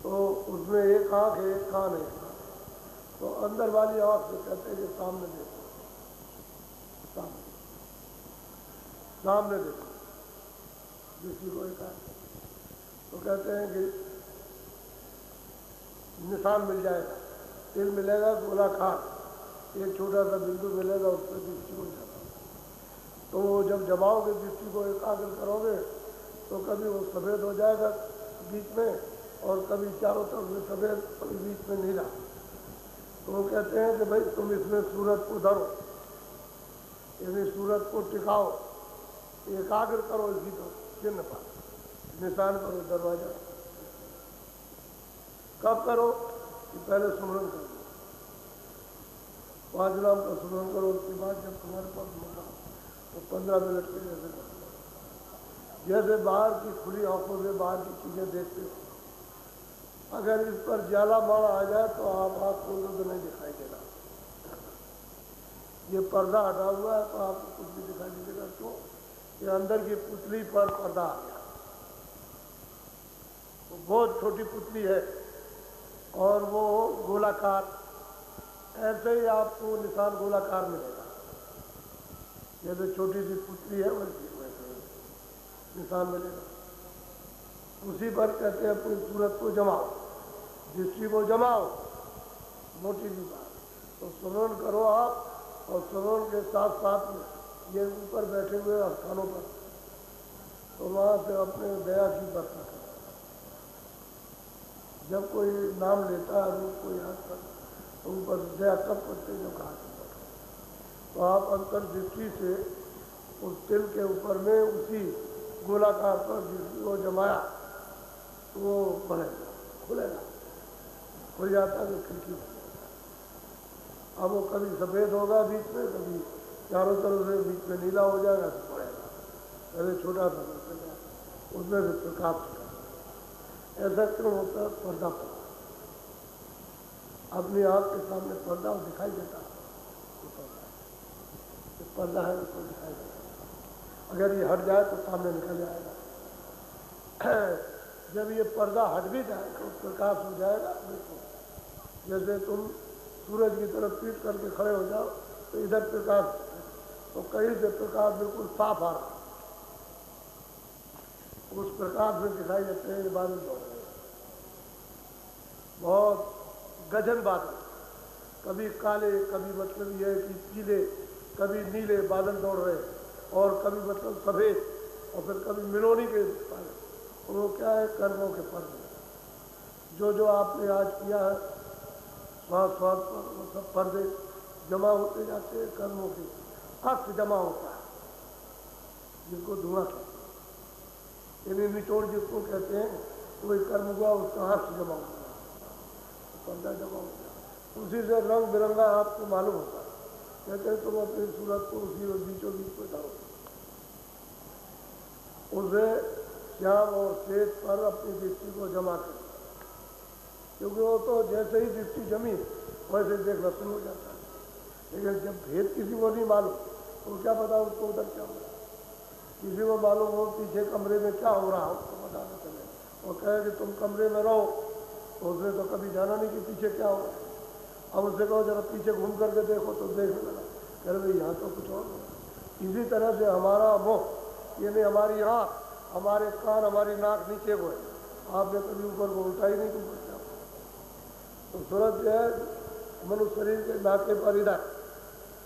तो उसमें एक आंख है, एक कान है। तो अंदर वाली आंख से कहते हैं कि सामने देखो, सामने देखो, जिसकी कोई काम। तो कहते हैं कि निशान मिल जाएगा, तिल मिलेगा गोलाकार, एक छोटा सा बिंदु मिलेगा, उस पर दृष्टि को जाता। तो जब जमाओगे, दृष्टि को एकाग्र करोगे, तो कभी वो सफ़ेद हो जाएगा बीच में, और कभी चारों तरफ में सफ़ेद, कभी बीच में नीला। तो वो कहते हैं कि भाई तुम इसमें सूरत को धरो, यानी सूरत को टिकाओ, एकाग्र करो, इसी को चिन्ह पर निशान करो, दरवाजा। कब करो कि पहले सुमरन करो, 5 नाम का सुमरन करो, उसके बाद जब तुम्हारे पास होगा तो 15 मिनट के जैसे करो, जैसे बाहर की खुली आंखों से बाहर की चीज़ें देखते हो। अगर इस पर ज्यादा माड़ा आ जाए तो आप आँख खोलो तो नहीं दिखाई देगा। ये पर्दा हटा हुआ है तो आपको कुछ भी दिखाई नहीं देगा। क्यों? ये अंदर की पुतली पर पर्दा आ गया, वो बहुत छोटी पुतली है और वो गोलाकार, ऐसे ही आपको निशान गोलाकार मिलेगा, जैसे छोटी सी पुतली है वैसे निशान मिलेगा। उसी पर कहते हैं अपनी सूरत को जमाओ, दृष्टि को जमाओ, मोटी सी बात। तो स्मरण करो आप, और स्मरण के साथ साथ में ये ऊपर बैठे हुए स्थानों पर, तो वहाँ से अपने दया की वर्षा करो। जब कोई नाम लेता है, रूप को याद कर, तो ऊपर दया कब करते जब कहा, तो आप अंतर दृष्टि से उस तिल के ऊपर में उसी गोलाकार पर दृष्टि को जमाया तो वो बनेगा, खुलेगा, खुल जाता है तो खिड़की। अब वो कभी सफ़ेद होगा बीच में, कभी चारों तरफ से बीच में नीला हो जाएगा, तो पड़ेगा, पहले छोटा सा बनेगा, उसमें भी प्रकाश होगा। ऐसा क्यों होता है? पर्दा पर अपनी आँख के सामने पर्दा दिखाई देता, पर्दा है उसको दिखाई देता। अगर ये हट जाए तो सामने निकल जाएगा। जब ये पर्दा हट भी जाए तो प्रकाश हो जाएगा। देखो जैसे तुम सूरज की तरफ पीट करके खड़े हो जाओ तो इधर प्रकाश, तो कहीं से प्रकाश बिल्कुल साफ आ रहा, उस प्रकाश में दिखाई देते हैं ये बादल दौड़ रहे, बहुत गजन बादल, कभी काले, कभी मतलब ये है कि पीले, कभी नीले बादल दौड़ रहे, और कभी मतलब सफ़ेद, और फिर कभी मिलोनी के बादल। वो क्या है? कर्मों के पर्दे, जो आपने आज किया है स्वाद स्वाद पर, वो सब पर्दे जमा होते जाते हैं। कर्मों के अक्ष जमा होता है, जिनको धुआं कहते हैं, यानी निचोड़ जिसको कहते हैं, कोई कर्म हुआ उसका अक्ष जमा होता है, पर्दा जमा होता है। उसी से रंग बिरंगा आपको मालूम होता है। कहते हैं तुम अपनी सूरत को उसी बीचों बीच में डालो, उसे श्याम और श्वेत पर अपनी दृष्टि को जमा कर, क्योंकि वो तो जैसे ही दृष्टि जमी वैसे देखना शुरू हो जाता है। लेकिन जब भेद किसी को नहीं मालूम तो क्या पता उसको उधर क्या हो रहा है, किसी को मालूम हो पीछे कमरे में क्या हो रहा है उसको पता नहीं चले, वो कहे कि तुम कमरे में रहो, तो उसने तो कभी जाना नहीं कि पीछे क्या हो रहा है। अब उससे कहो जरा पीछे घूम करके देखो, तो देखने लगा, कह रहे भाई यहाँ तो कुछ और हो। इसी तरह से हमारा मुँह यानी हमारी आँख, हमारे कान, हमारी नाक नीचे को है, आपने कभी ऊपर को उल्टा ही नहीं ऊपर क्या। तो सूरज जो है मनुष्य शरीर के नाके पर इधर,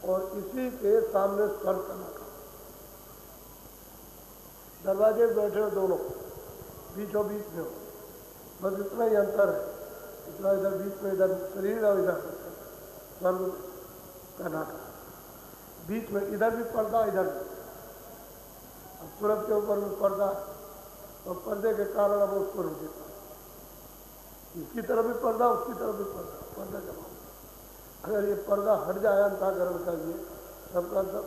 और इसी के सामने स्वर्ग का नाका। दरवाजे पे बैठे हो दोनों, बीचों बीच में हो, बस इतना ही अंतर है। इतना इधर बीच में, इधर शरीर और इधर स्वर्ग का नाका, बीच में इधर भी पर्दा, इधर भी। अब सूरज के ऊपर में पर्दा, तो पर्दे के कारण अब उसको नहीं देखता, इसकी तरफ भी पर्दा, उसकी तरफ भी पर्दा, पर्दा जमा। अगर ये पर्दा हट जाए अंतःकरण का, ये सबका सब,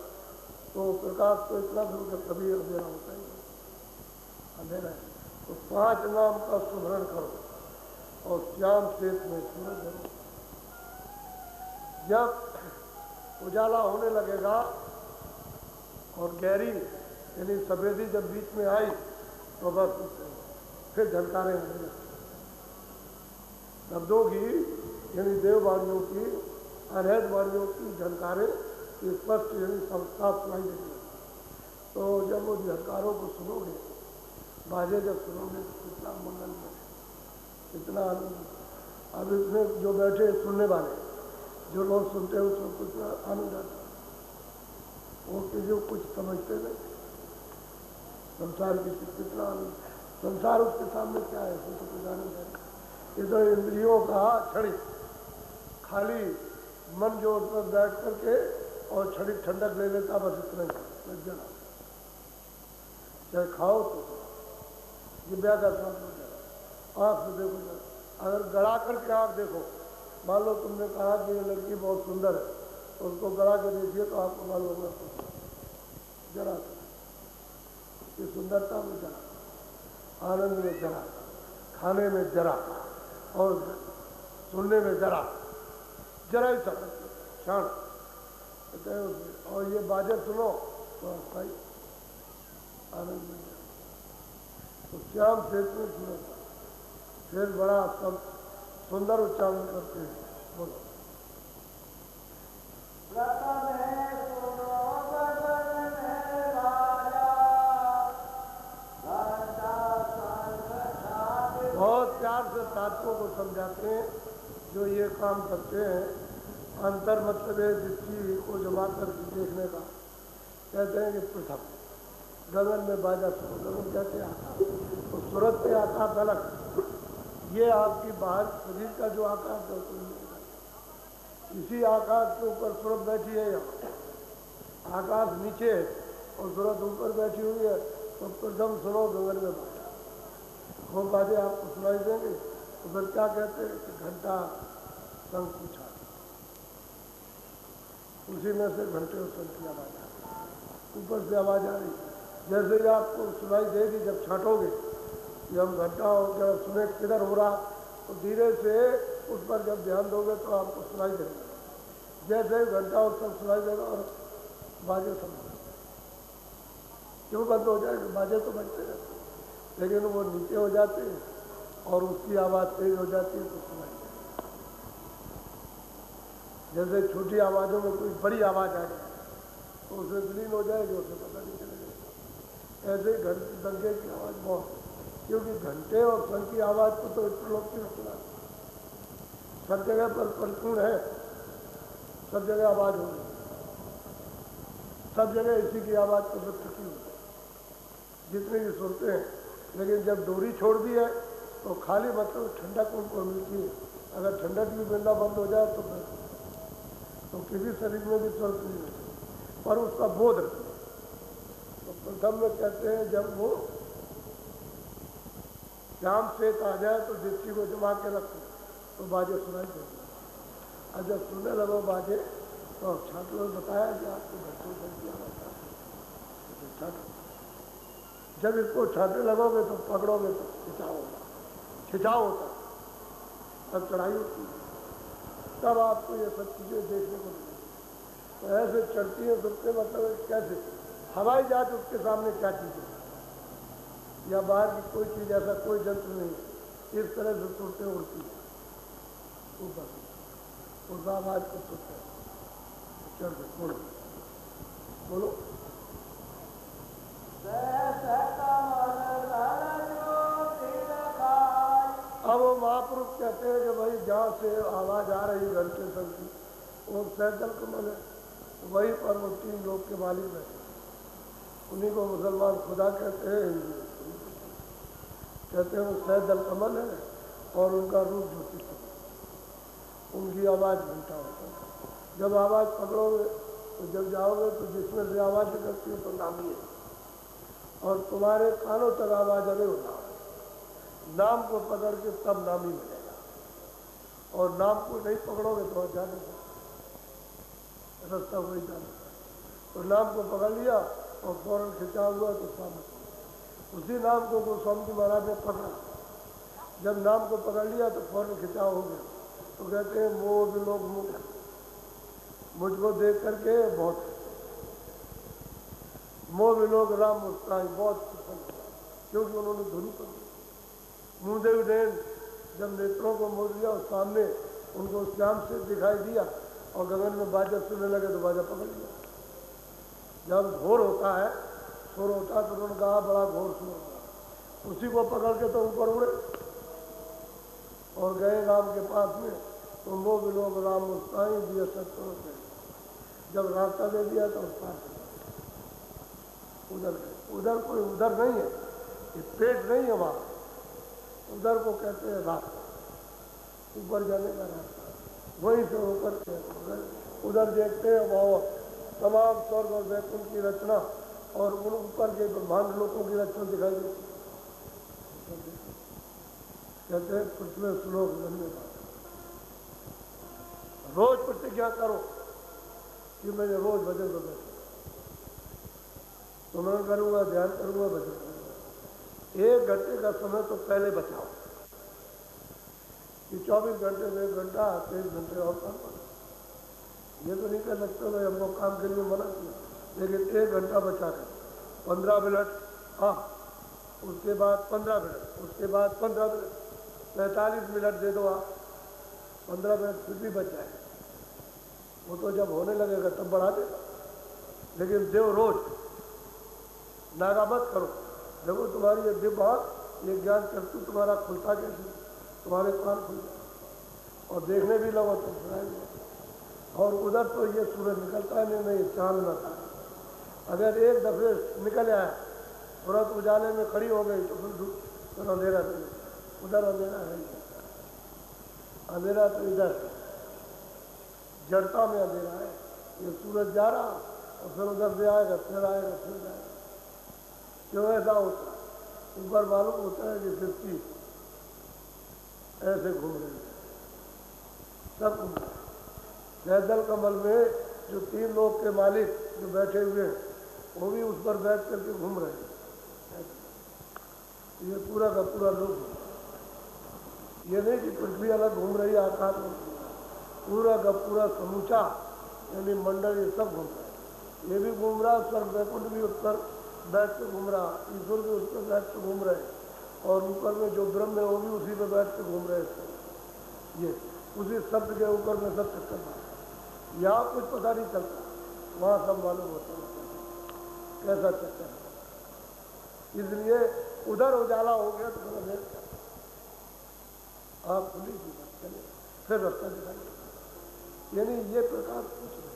तो प्रकाश तो इतना दूर कभी अंधेरा होता ही नहीं, अंधेरा है। तो 5 नाम का स्मरण करो और श्याम शेष में सूरज करो। जब उजाला होने लगेगा और गहरी यानी सफेदी जब बीच में आई, तो बस फिर झलकारें होने लगती, शब्दों की यानी देववाणियों की, अनहद वाणियों की झलकारें स्पष्ट यानी साफ सुनाई देती है। तो जब वो झलकारों को सुनोगे, बाजे जब सुनोगे, तो कितना मंगल है, कितना आनंद। अब इसमें जो बैठे सुनने वाले, जो लोग सुनते हैं, उसको कितना आनंद आता है। वो किसी को कुछ समझते नहीं, संसार की कितना आनंद, संसार उसके सामने क्या है, उसको तो कुछ आनंद है। ये तो इंद्रियों का क्षणिक, खाली मन जो उस पर बैठ करके और क्षणिक ठंडक ले लेता, बस इतना ही लग जाना। चाहे खाओ तो जिब्या का स्वाद हो जाए, आँख से देखो जरा, अगर गड़ा करके आँख देखो, मान लो तुमने कहा कि ये लड़की बहुत सुंदर है, तो उसको गड़ा के देखिए तो आपको मालूम होगा जरा ये सुंदरता में जरा, आनंद में जरा, खाने में जरा, और सुनने में जरा, जरा ही सब क्षण। और ये बाजे सुनो तो सही आनंद में जरा। तो श्याम शेष में सुनो, फिर बड़ा सब सुंदर उच्चारण करते हैं, बोलो। बहुत प्यार से साथियों को समझाते हैं जो ये काम करते हैं। अंतर मतलब है दृष्टि को जमा कर देखने का। कहते हैं कि पृथक गगन में बाजा सुनो, गगन कहते हैं आकाश, तो सूरज के आकाश अलग, ये आपकी बाहर शरीर का जो आकाश है, इसी आकाश के ऊपर सूरज बैठी है। यहाँ आकाश नीचे है और सूरज ऊपर बैठी हुई है। तो प्रथम सुनो गगन में बाजा, वो बाजे आपको सुनाई देंगे। तो फिर क्या कहते हैं कि घंटा शंख पूछा, उसी में से घंटे और शंख की आवाज आ रही, ऊपर से आवाज आ रही। जैसे ही आपको सुनाई देगी, जब छांटोगे कि हम घंटा और जब सुने किधर हो रहा, तो धीरे से उस पर जब ध्यान दोगे तो आपको सुनाई देगा। जैसे ही घंटा और शंख सुनाई देगा और बाजे समझ, क्यों बंद हो जाएगा? बाजे तो बजते रहते, लेकिन वो नीचे हो जाते हैं और उसकी आवाज़ तेज हो जाती है तो सुनाई देती। जैसे छोटी आवाज़ों में कोई बड़ी आवाज़ आ जाए तो उसे विलीन हो जाएगी, उसे पता नहीं चलेगा। ऐसे घंटे डंके की आवाज़ बहुत, क्योंकि घंटे और शंख की आवाज़ को तो लोग क्यों सुना, सब जगह पर परिपूर्ण है, सब जगह आवाज़ हो रही, सब जगह इसी की आवाज़ को प्रस्तुति होती है, जितने भी सुनते हैं। लेकिन जब डोरी छोड़ दी है तो खाली मतलब ठंडक उनको मिलती है। अगर ठंडक भी मिलना बंद हो जाए तो किसी शरीर में भी स्वस्थ नहीं होती, पर उसका बोध रखते। तो प्रथम में कहते हैं जब वो श्याम शेष आ जाए तो दृष्टि को जमा के रखो तो बाजे सुनाई देते। और जब सुनने लगो बाजे तो छात्रों ने बताया कि आपको घंटों की आवाज आती है। जब इसको छाटे लगोगे तो पकड़ोगे तो खिंचाव होगा, खिंचाव होता, तब चढ़ाई होती है, तब आपको ये सब चीज़ें देखने को मिलेगी। तो ऐसे चढ़ती हैं सबसे मतलब कैसे हवाई जहाज उसके सामने क्या चीज़ है, या बाहर की कोई चीज़, ऐसा कोई जंतु नहीं है। इस तरह से सुनते उड़ती है ऊपर उस आवाज को सुनते चल बोलो बोलो। अब वो महापुरुष कहते हैं कि भाई जहाँ से आवाज आ रही घर के सब की वो सैदल कमल है, वही पर वो 3 लोग के मालिक है। उन्हीं को मुसलमान खुदा कहते हैं, हिंदू कहते हैं वो सैदल कमल है और उनका रूप ज्योति है, उनकी आवाज़ घंटा होता है। जब आवाज़ पकड़ोगे तो जब जाओगे तो जिसमें से आवाज़ निकलती है तो नामी है, और तुम्हारे कानों तक आवाज़ अरे होना नाम को पकड़ के तब नामी मिलेगा, और नाम को नहीं पकड़ोगे तो जाने रास्ता वही जाना। तो नाम को पकड़ लिया और फौरन खिंचा हुआ तो सामने उसी नाम को गोस्वामी जी महाराज ने पकड़ा। जब नाम को पकड़ लिया तो फौरन खिंचाव हो गया। तो कहते हैं मोह भी लोग मुझको देख करके बहुत मोह भी लोग राम मुस्कान बहुत पसंद हुआ, क्योंकि उन्होंने धुनी पकड़ी। मुँहदेव नैन जब नेत्रों को मोड़ लिया और सामने उनको श्याम से दिखाई दिया और गगन में बाजा सुनने लगे तो बाजा पकड़ लिया। जब घोर होता है शोर होता है तो उन्होंने कहा बड़ा घोर शोर होता, उसी को पकड़ के तो ऊपर उड़े और गए राम के पास में। तो वो भी लोग राम मुस्काई दिया सत्तर से जब रास्ता दे दिया तो उधर गए। उधर कोई उधर नहीं है, ये पेट नहीं है वहाँ, उधर को कहते हैं रास्ता, ऊपर जाने का रास्ता। वहीं से होकर के उधर देखते हैं वहाँ तमाम स्वर्ग और वैकुंठ की रचना और उन ऊपर के ब्रह्मांड लोगों की रचना दिखाई देती। कहते हैं पिछले श्लोक धन्यवाद। रोज प्रतिज्ञा करो कि मैं रोज भजन को बैठूं, तो मैं करूँगा, ध्यान करूँगा, भजन करूँगा। 1 घंटे का समय तो पहले बचाओ कि 24 घंटे में 1 घंटा 23 घंटे और काम करो। ये तो नहीं कह सकते भाई हमको काम के लिए मना किया, लेकिन 1 घंटा बचा कर 15 मिनट, हाँ उसके बाद 15 मिनट, उसके बाद 15 मिनट, 45 मिनट दे दो आप, 15 मिनट फिर भी बच जाए। वो तो जब होने लगेगा तब बढ़ा देगा, लेकिन देव रोज नागा मत करो। देखो तुम्हारी ये दिमाग ये ज्ञान चक्षु तुम्हारा खुलता कैसे, तुम्हारे कान खुल जाए और देखने भी लगो तो सुनाएंगे। और उधर तो ये सूरज निकलता है नहीं, चांद आता है। अगर एक दफे निकल आया तुरंत उजाले में खड़ी हो गई तो फिर अंधेरा नहीं, उधर अंधेरा है, अंधेरा तो इधर जड़ता में अंधेरा है। ये सूरज जा रहा और फिर उधर से आएगा फिर आएगा फिर जाएगा। क्यों ऐसा होता है? ऊपर मालूम होता है कि सृष्टि ऐसे घूम रही है, सब घूम रहे हैं। सैदल कमल में जो 3 लोग के मालिक जो बैठे हुए हैं वो भी उस पर बैठ करके घूम रहे हैं। ये पूरा का पूरा लोग, ये नहीं कि पृथ्वी अलग घूम रही है आकाश में, पूरा का पूरा समूचा यानी मंडल ये सब घूम रहा है। ये भी घूम रहा, स्वर्ग वैकुंठ भी उस पर बैठ के घूम रहा, ईश्वर भी उस पर बैठ के घूम रहे, और ऊपर में जो ब्रह्म है वो भी उसी पर बैठ के घूम रहे हैं। ये उसी शब्द के ऊपर में सब चक्कर मारता है। यहाँ कुछ पता नहीं चलता, वहाँ सब मालूम होता है कैसा चक्कर है। इसलिए उधर उजाला हो गया तो थोड़ा देर आप खुली सी बात चले फिर रास्ता दिखाइए। यानी ये प्रकार कुछ नहीं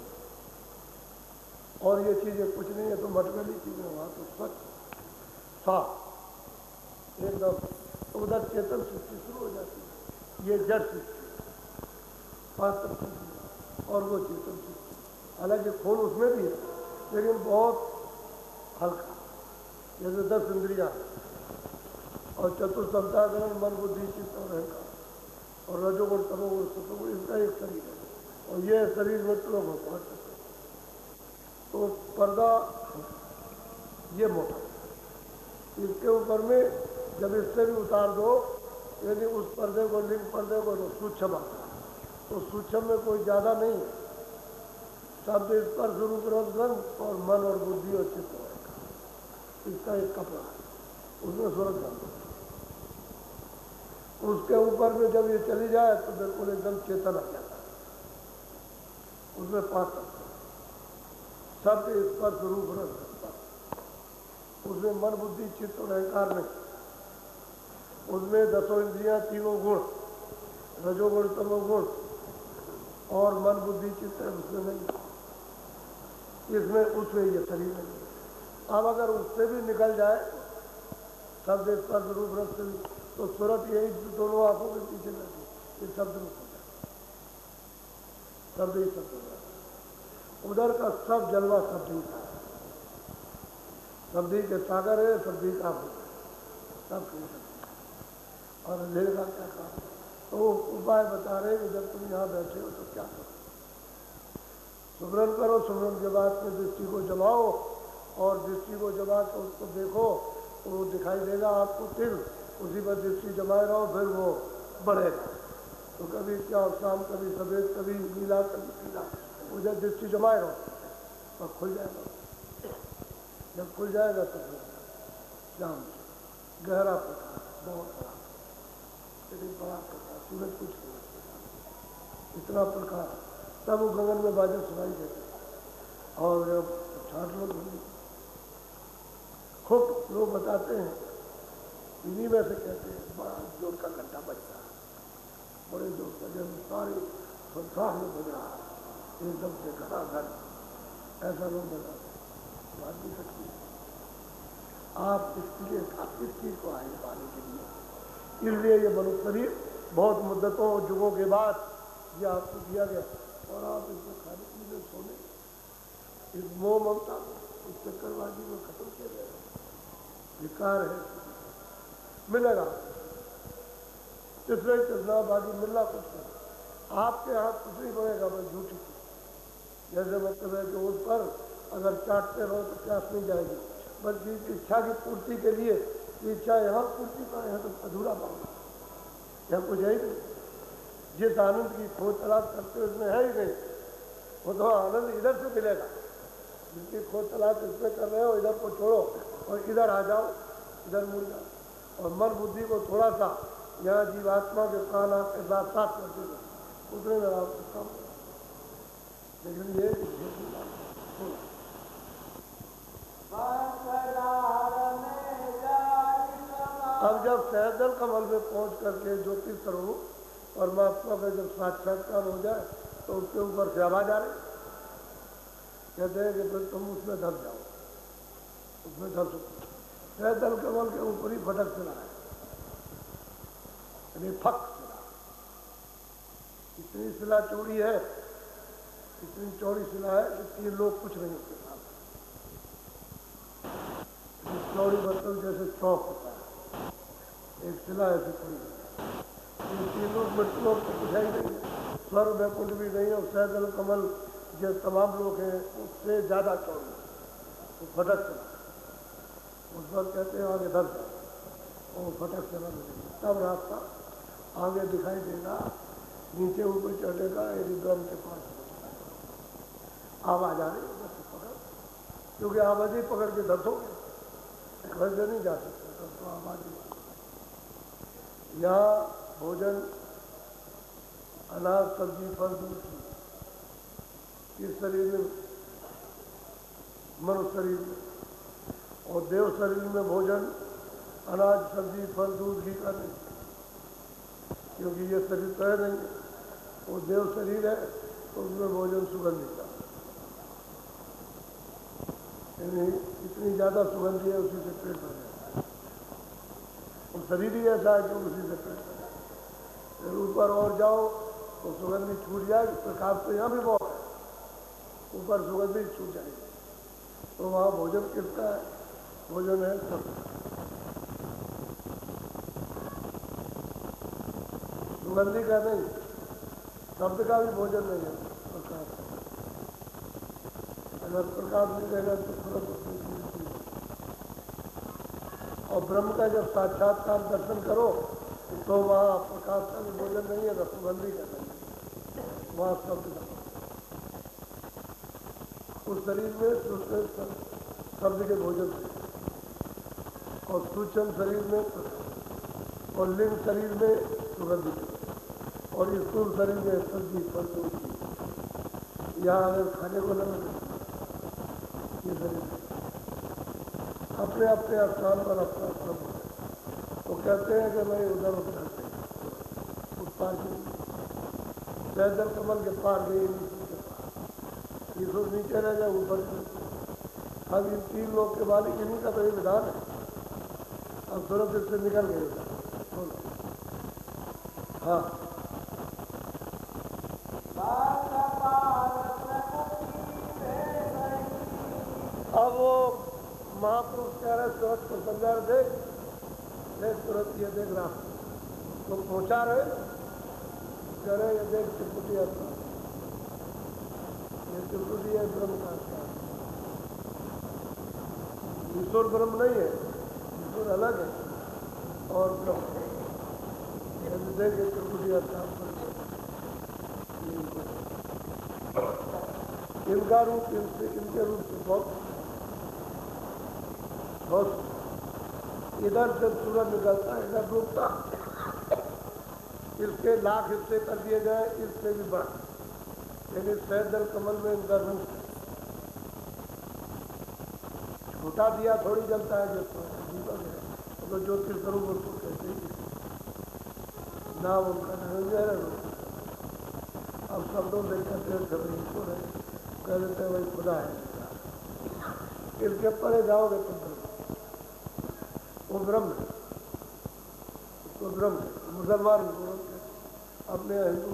और ये चीज़ें कुछ नहीं है, तो मटमैली चीज़ें वहाँ तो स्वच्छ साफ एकदम। तो उधर चेतन सृष्टि शुरू हो जाती है। ये जड़ सृष्टि 5% और वो चेतन सृष्टि, हालांकि खून उसमें भी है लेकिन बहुत हल्का, जैसे 10 इंद्रियाँ और चतुर्संताकरण मन बुद्धि चित्त और अहंकार और रजोगुण तमोगुण सतोगुण, इसका एक शरीर है और ये शरीर में तो 5%। तो पर्दा ये मोटा, इसके ऊपर में जब इससे भी उतार दो, यदि उस पर्दे को लिंग पर्दे को तो सूक्ष्म आता है, तो सूक्ष्म में कोई ज़्यादा नहीं है। शब्द स्पर्श रूप रस गंध और मन और बुद्धि और चित्त, इसका एक कपड़ा है। उसमें स्वर्ग जाता है। उसके ऊपर में जब ये चली जाए तो बिल्कुल एकदम चेतन आ जाता है, उसमें पा सकते सब स्पर्श रूप रस उसमें मन बुद्धि चित्त और अहंकार नहीं, उसमें 10 इंद्रियां 3 गुण रजोगुण तमोगुण और मन बुद्धि चित्त है उसमें नहीं, इसमें उसमें ये शरीर नहीं। अब अगर उससे भी निकल जाए शब्द स्पर्श रूप रस से भी, तो सूरत यही दोनों आंखों के पीछे बैठी ये शब्द रूप हो जाए, शब्द ही शब्द हो जाए। उधर का सब जलवा शब्द ही था, शब्द ही के सागर है, शब्द ही का सब कहीं सकते और अंधेरे का क्या काम। तो उपाय बता रहे कि जब तुम यहाँ बैठे हो तो क्या करो, सुमरन करो, सुमरन के बाद में दृष्टि को जमाओ और दृष्टि को जमा कर उसको देखो तो वो दिखाई देगा आपको, फिर उसी पर दृष्टि जमाए रहो, फिर वो बढ़ेगा। तो कभी क्या शाम, कभी सफेद, कभी नीला, कभी पीला, उधर दृष्टि जमाए रहो और खुल जाएगा। जब खुल जाएगा तो शाम गहरा प्रकाश, बहुत बड़ा, लेकिन बड़ा प्रकाश, सूरज कुछ नहीं, इतना प्रकाश तब वो गगन में बादल सुनाई देते। और जब छाट लोग खूब लोग बताते हैं, इन्हीं में से कहते हैं बड़ा जोर का घंटा बजता है, बड़े जोर का, जब सारे संसार में बज रहा है एकदम से घटाघट, ऐसा लोग बताते हैं। बात भी सकती है, आप इसके इस चीज को आगे पाने के लिए, इसलिए ये मनुष्य शरीर बहुत मुद्दतों और युगों के बाद ये आपको दिया गया और आप इसको खाने पीने सोने इस मोह ममता इस चक्करबाजी में खत्म किया जाएगा। विकार है, मिलेगा तीसरे कृष्णा बाकी मिलना कुछ नहीं, आपके हाथ कुछ नहीं पड़ेगा, बस झूठी चीज। जैसे मतलब है कि उस पर अगर चाटते रहो तो प्यास नहीं जाएगी, बल्कि इच्छा की पूर्ति के लिए इच्छा यहाँ पूर्ति का यहाँ तो अधूरा पाऊंगा, यहाँ कुछ है ही नहीं। जिस आनंद की खोज तलाश करते हो उसमें है ही नहीं, वो तो आनंद इधर से मिलेगा। जिसकी खोज तलाश इसमें कर रहे हो इधर को छोड़ो और इधर आ जाओ, इधर मुड़ जाओ और मन बुद्धि को थोड़ा सा यहाँ जीवात्मा के प्राण के साथ साथ करते हो, उतने में आपको काम करो। लेकिन ये अब जब सहजल कमल में पहुंच करके ज्योति स्वरूप परमात्मा का जब साक्षात्कार हो जाए तो उसके ऊपर से आवाज आ रही, कहते हैं कि फिर तुम उसमें धस जाओ, उसमें धस सहजल कमल के ऊपर ही फटक चला है, यानी फक चला। इतनी शिला चौड़ी है, इतनी चौड़ी शिला है कि 3 लोग कुछ नहीं उसके साथ। चौड़ी मतलब जैसे चौक होता है, एक शिला ऐसी पड़ी है, 3 लोग मृत्यु लोग तो कुछ है ही नहीं, स्वर्ग वैकुंठ भी नहीं और सहजल कमल जो तमाम लोग हैं उससे ज्यादा चौड़ी, वो फटक चला। उस पर कहते हैं आगे धर जाओ, वो फटक चला मिलेगा, तब रास्ता आगे दिखाई देगा, नीचे ऊपर चढ़ेगा, यदि ब्रह्म के पास आवाज आ रही है बस पकड़, क्योंकि आवाज ही पकड़ के धसोगे, घर से नहीं जा सकते तो आवाज ही। यहाँ भोजन अनाज सब्जी फल दूध की इस शरीर में, मनुष्य शरीर में, और देव शरीर में भोजन अनाज सब्जी फल दूध घी का नहीं, क्योंकि ये शरीर तो है नहीं, वो देव शरीर है तो उसमें भोजन सुगंधित का, यानी इतनी ज्यादा सुगंधी है उसी से पेट भर जाता है, और शरीर ही ऐसा है कि उसी से पेट भर जाता है। फिर ऊपर और जाओ तो सुगंधी छूट जाएगी, प्रकाश तो यहाँ भी बहुत है, ऊपर सुगंधी छूट जाएगी, तो वहाँ भोजन किसका है? भोजन है सब, सुगंधी का नहीं, शब्द का भी भोजन नहीं है प्रकाश। अगर प्रकाश नहीं रहेगा तो तुरंत और ब्रह्म का जब साक्षात्कार दर्शन करो तो वहाँ प्रकाश का भी भोजन नहीं है, न सुगंधी का नहीं है, वहाँ शब्द का। उस शरीर में शब्द के भोजन से और सूक्ष्म शरीर में प्रकाश, और लिंग शरीर में सुगंधित, और स्थूल शरीर में सब्जी फल सब्जी। यहाँ अगर खाने को न मिले ये शरीर अपने अपने स्थान पर अपना अपना होता है। तो कहते हैं कि भाई उधर उधर से उस पार पैदल कमल के पार गए ईश्वर नीचे रह जाए ऊपर से। अब इन तीन लोग के मालिक इन्हीं का तो ये विधान है। अब सूरत इससे निकल गए। हाँ अब वो महापुरुष कह रहे सूरत को समझा रहे देख सूरत ये देख रहा तो पहुंचा रहे कह रहे ये देख त्रिपुटी ये त्रिपुटी है ब्रह्म का ईश्वर ब्रह्म नहीं है, ईश्वर अलग है और ब्रह्म देखे त्रिपुटी इनका रूप इनके रूप से बहुत इधर जब सूरज निकलता है इधर डूबता, इसके लाख हिस्से कर दिए गए इससे भी बड़ा, यानी सैदल कमल में इनका रूप छोटा दिया थोड़ी जलता है जिसको दीपक है तो ज्योतिष स्वरूप उसको कहते ही नाम उनका निरंजन है। अब शब्दों से कहते हैं कभी ईश्वर है, कह देते हैं भाई खुदा है। इसके परे जाओगे तो वो ब्रह्म है, उसको ब्रह्म है। मुसलमान अपने हिंदू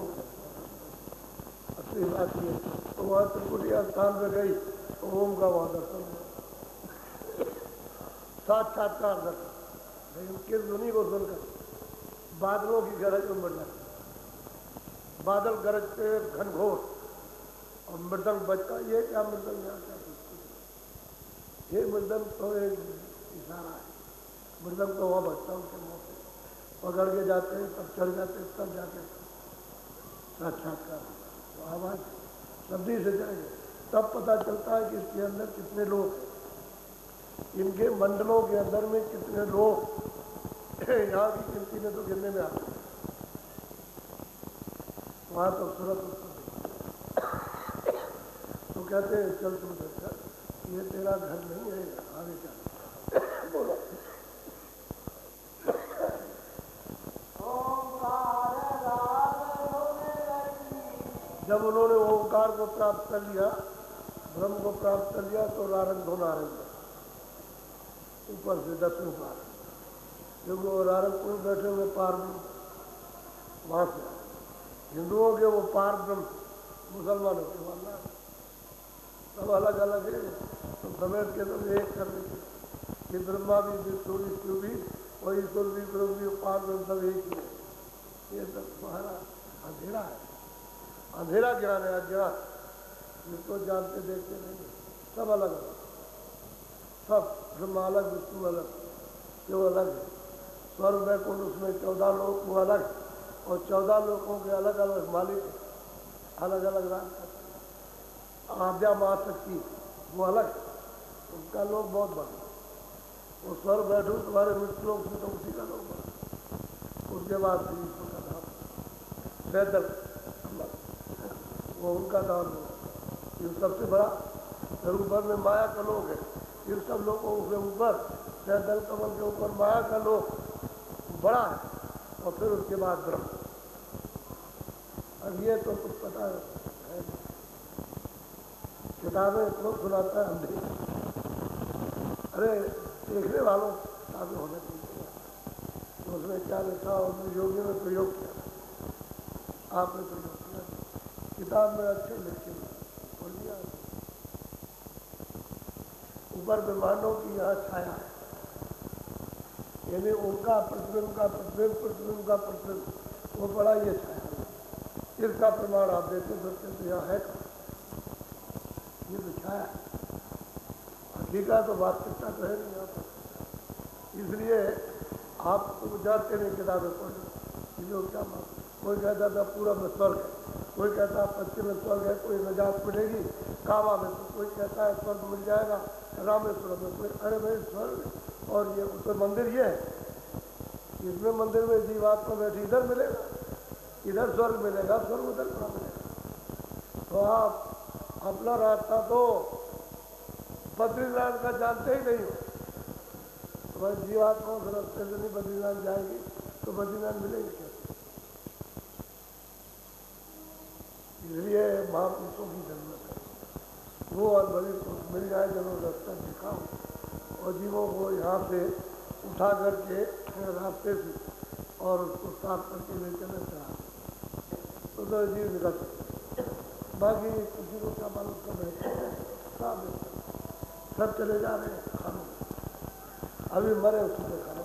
असली बात ये तो वहाँ त्रिपुटिया स्थान पर गई तो ओम का वहाँ दर्शन हुआ, साक्षात्कार दर्शन। लेकिन किस ध्वनि को सुनकर बादलों की गरज में बढ़ जाती, बादल गरजते घनघोर और मृदंग बजता। ये क्या मृदंग यहाँ क्या ये मृदंग तो एक इशारा है, मृदंग तो वहाँ बजता उनके मुँह से पकड़ के जाते हैं तब चढ़ जाते तब जाके साक्षात्कार तो आवाज शब्दी से जाएंगे तब पता चलता है कि इसके अंदर कितने लोग हैं, इनके मंडलों के अंदर में कितने लोग यहाँ की गिनती में तो गिनने में आते हैं। वहाँ तो सूरत तो कहते हैं चल तुम देखा ये तेरा घर नहीं है आगे चल बोलो। जब उन्होंने ओंकार को प्राप्त कर लिया, ब्रह्म को प्राप्त कर लिया तो रारंग होना आरंभ ऊपर से 10वें पार, क्योंकि वो रारंगपुर बैठे हुए पार वहां से हिंदुओं के वो पार ब्रह्म, मुसलमानों के वाला सब अलग अलग है तो समेट के तो एक कर देते कि ब्रह्मा भी विष्णु भी शिव भी और ईश्वर भी ब्रह्म भी पार ब्रह्म सब एक ही है। ये सब तुम्हारा अंधेरा है, अंधेरा ज्ञान है, अज्ञान जिसको जानते देखते नहीं। सब अलग अलग, सब ब्रह्मा अलग विष्णु अलग, जो अलग है। स्वर्ग वैकुंठ उसमें 14 लोग वो अलग और 14 लोगों के अलग अलग मालिक अलग अलग राज करते। आद्या महाशक्ति वो अलग, उनका लोग बहुत बड़ा। वो स्वर्ग बैठू तुम्हारे मृत्यु लोग से तो उसी का लोग बड़ा। उसके बाद फिर ईश्वर का धाम सैदल वो उनका दान हो, ये सबसे बड़ा। फिर ऊपर में माया का लोग है, इन सब लोगों के ऊपर सैदल कमल के ऊपर माया का लोग बड़ा है और फिर उसके बाद ब्रह्म। अब ये तो कुछ पता है, किताबें तो सुनाता है अंधे, अरे देखने वालों किताबें होने चाहिए तो उसमें क्या लिखा, उसमें योगी ने प्रयोग किया, आपने प्रयोग किया, किताब में अच्छे लिखे बोल दिया। ऊपर ब्रह्मांडों की यहाँ छाया है, यानी उनका प्रतिबिंब का प्रतिबिंब, प्रतिबिंब का प्रतिबिंब, वो बड़ा ये छाया है। इसका प्रमाण आप देते सकते तो यहाँ है, ये तो छाया है, हकीकत तो वास्तविकता तो है नहीं यहाँ पर। इसलिए आप तो जाते नहीं किताबें पढ़ने, जो क्या बात। कोई कहता था पूरब में स्वर्ग है, कोई कहता है पश्चिम में स्वर्ग है, कोई नजात मिलेगी काबा में, तो कोई कहता है स्वर्ग मिल जाएगा रामेश्वरम में। कोई अरे भाई स्वर्ग और ये तो मंदिर ये है, इसमें मंदिर में जीवात्मा बैठी इधर मिलेगा, इधर स्वर्ग मिलेगा, स्वर्ग उधर कहाँ मिलेगा। तो आप अपना रास्ता तो बद्रीनाथ का जानते ही नहीं हो, तो भाई जीवात्मा उस रास्ते से नहीं बद्रीनाथ जाएगी तो बद्रीनाथ मिलेगी कैसे। इसलिए महापुरुषों की जरूरत है, वो और बड़ी पुरुष मिल जाए जरूर रास्ता दिखाओ और जीवों को यहाँ से उठा करके रास्ते से और उसको साफ करके ले चले चढ़ा तो जीव निकल सकते। बाकी किसी को क्या मालूम सब है, सब चले जा रहे हैं खानों में, अभी मरे उसी में खाना,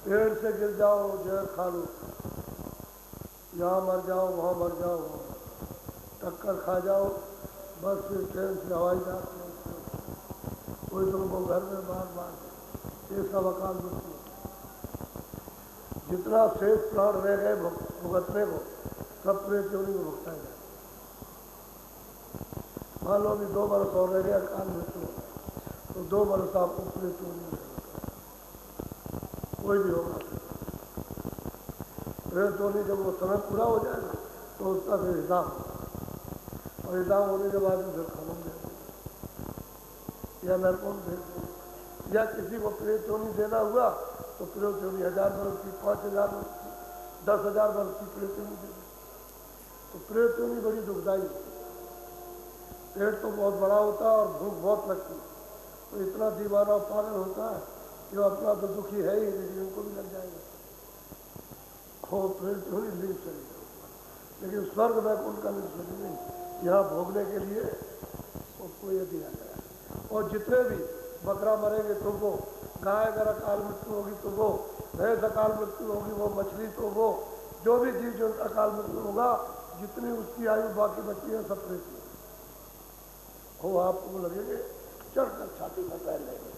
पेड़ से गिर जाओ जो खा लो, यहाँ मर जाओ वहाँ मर जाओ, टक्कर खा जाओ, बस फिर ट्रेन से हवाई जहाज से कोई तुमको घर में बार ये सब अकाल मृत्यु। जितना शेष प्राण रह गए भुगतने को सब प्रेत योनि को भुगता है। मान लो अभी 2 वर्ष और रह गया अकाल मृत्यु, तो 2 वर्ष आपको प्रेत योनि में कोई भी होगा। प्रेत योनि जब वो समय पूरा हो जाएगा तो उसका फिर हिसाब होगा, और हिसाब होने के बाद फिर खानों में या नरकों में भेज, या किसी को प्रेत योनि देना हुआ तो प्रेत योनि 1000 वर्ष की, 5000 वर्ष की, 10,000 वर्ष की प्रेत योनि दे। तो प्रेत योनि बड़ी दुखदायी है, पेट तो बहुत बड़ा होता है और भूख बहुत लगती है, तो इतना दीवाना पागल होता है कि वो अपना तो दुखी है ही, लेकिन उनको भी लग जाएगा हो प्रेत योनि लिंग चली जाए। लेकिन स्वर्ग में उनका लिंग चली नहीं, यहाँ भोगने के लिए उसको ये दिया गया। और जितने भी बकरा मरेंगे तुमको, गाय अगर अकाल मृत्यु होगी तो वो, भैंस अकाल मृत्यु होगी वो, मछली तो वो, जो भी जीव जो अकाल मृत्यु होगा, जितनी उसकी आयु बाकी बची है सब प्रेत हो, आपको लगेंगे चढ़कर छाती पर पैर लेंगे।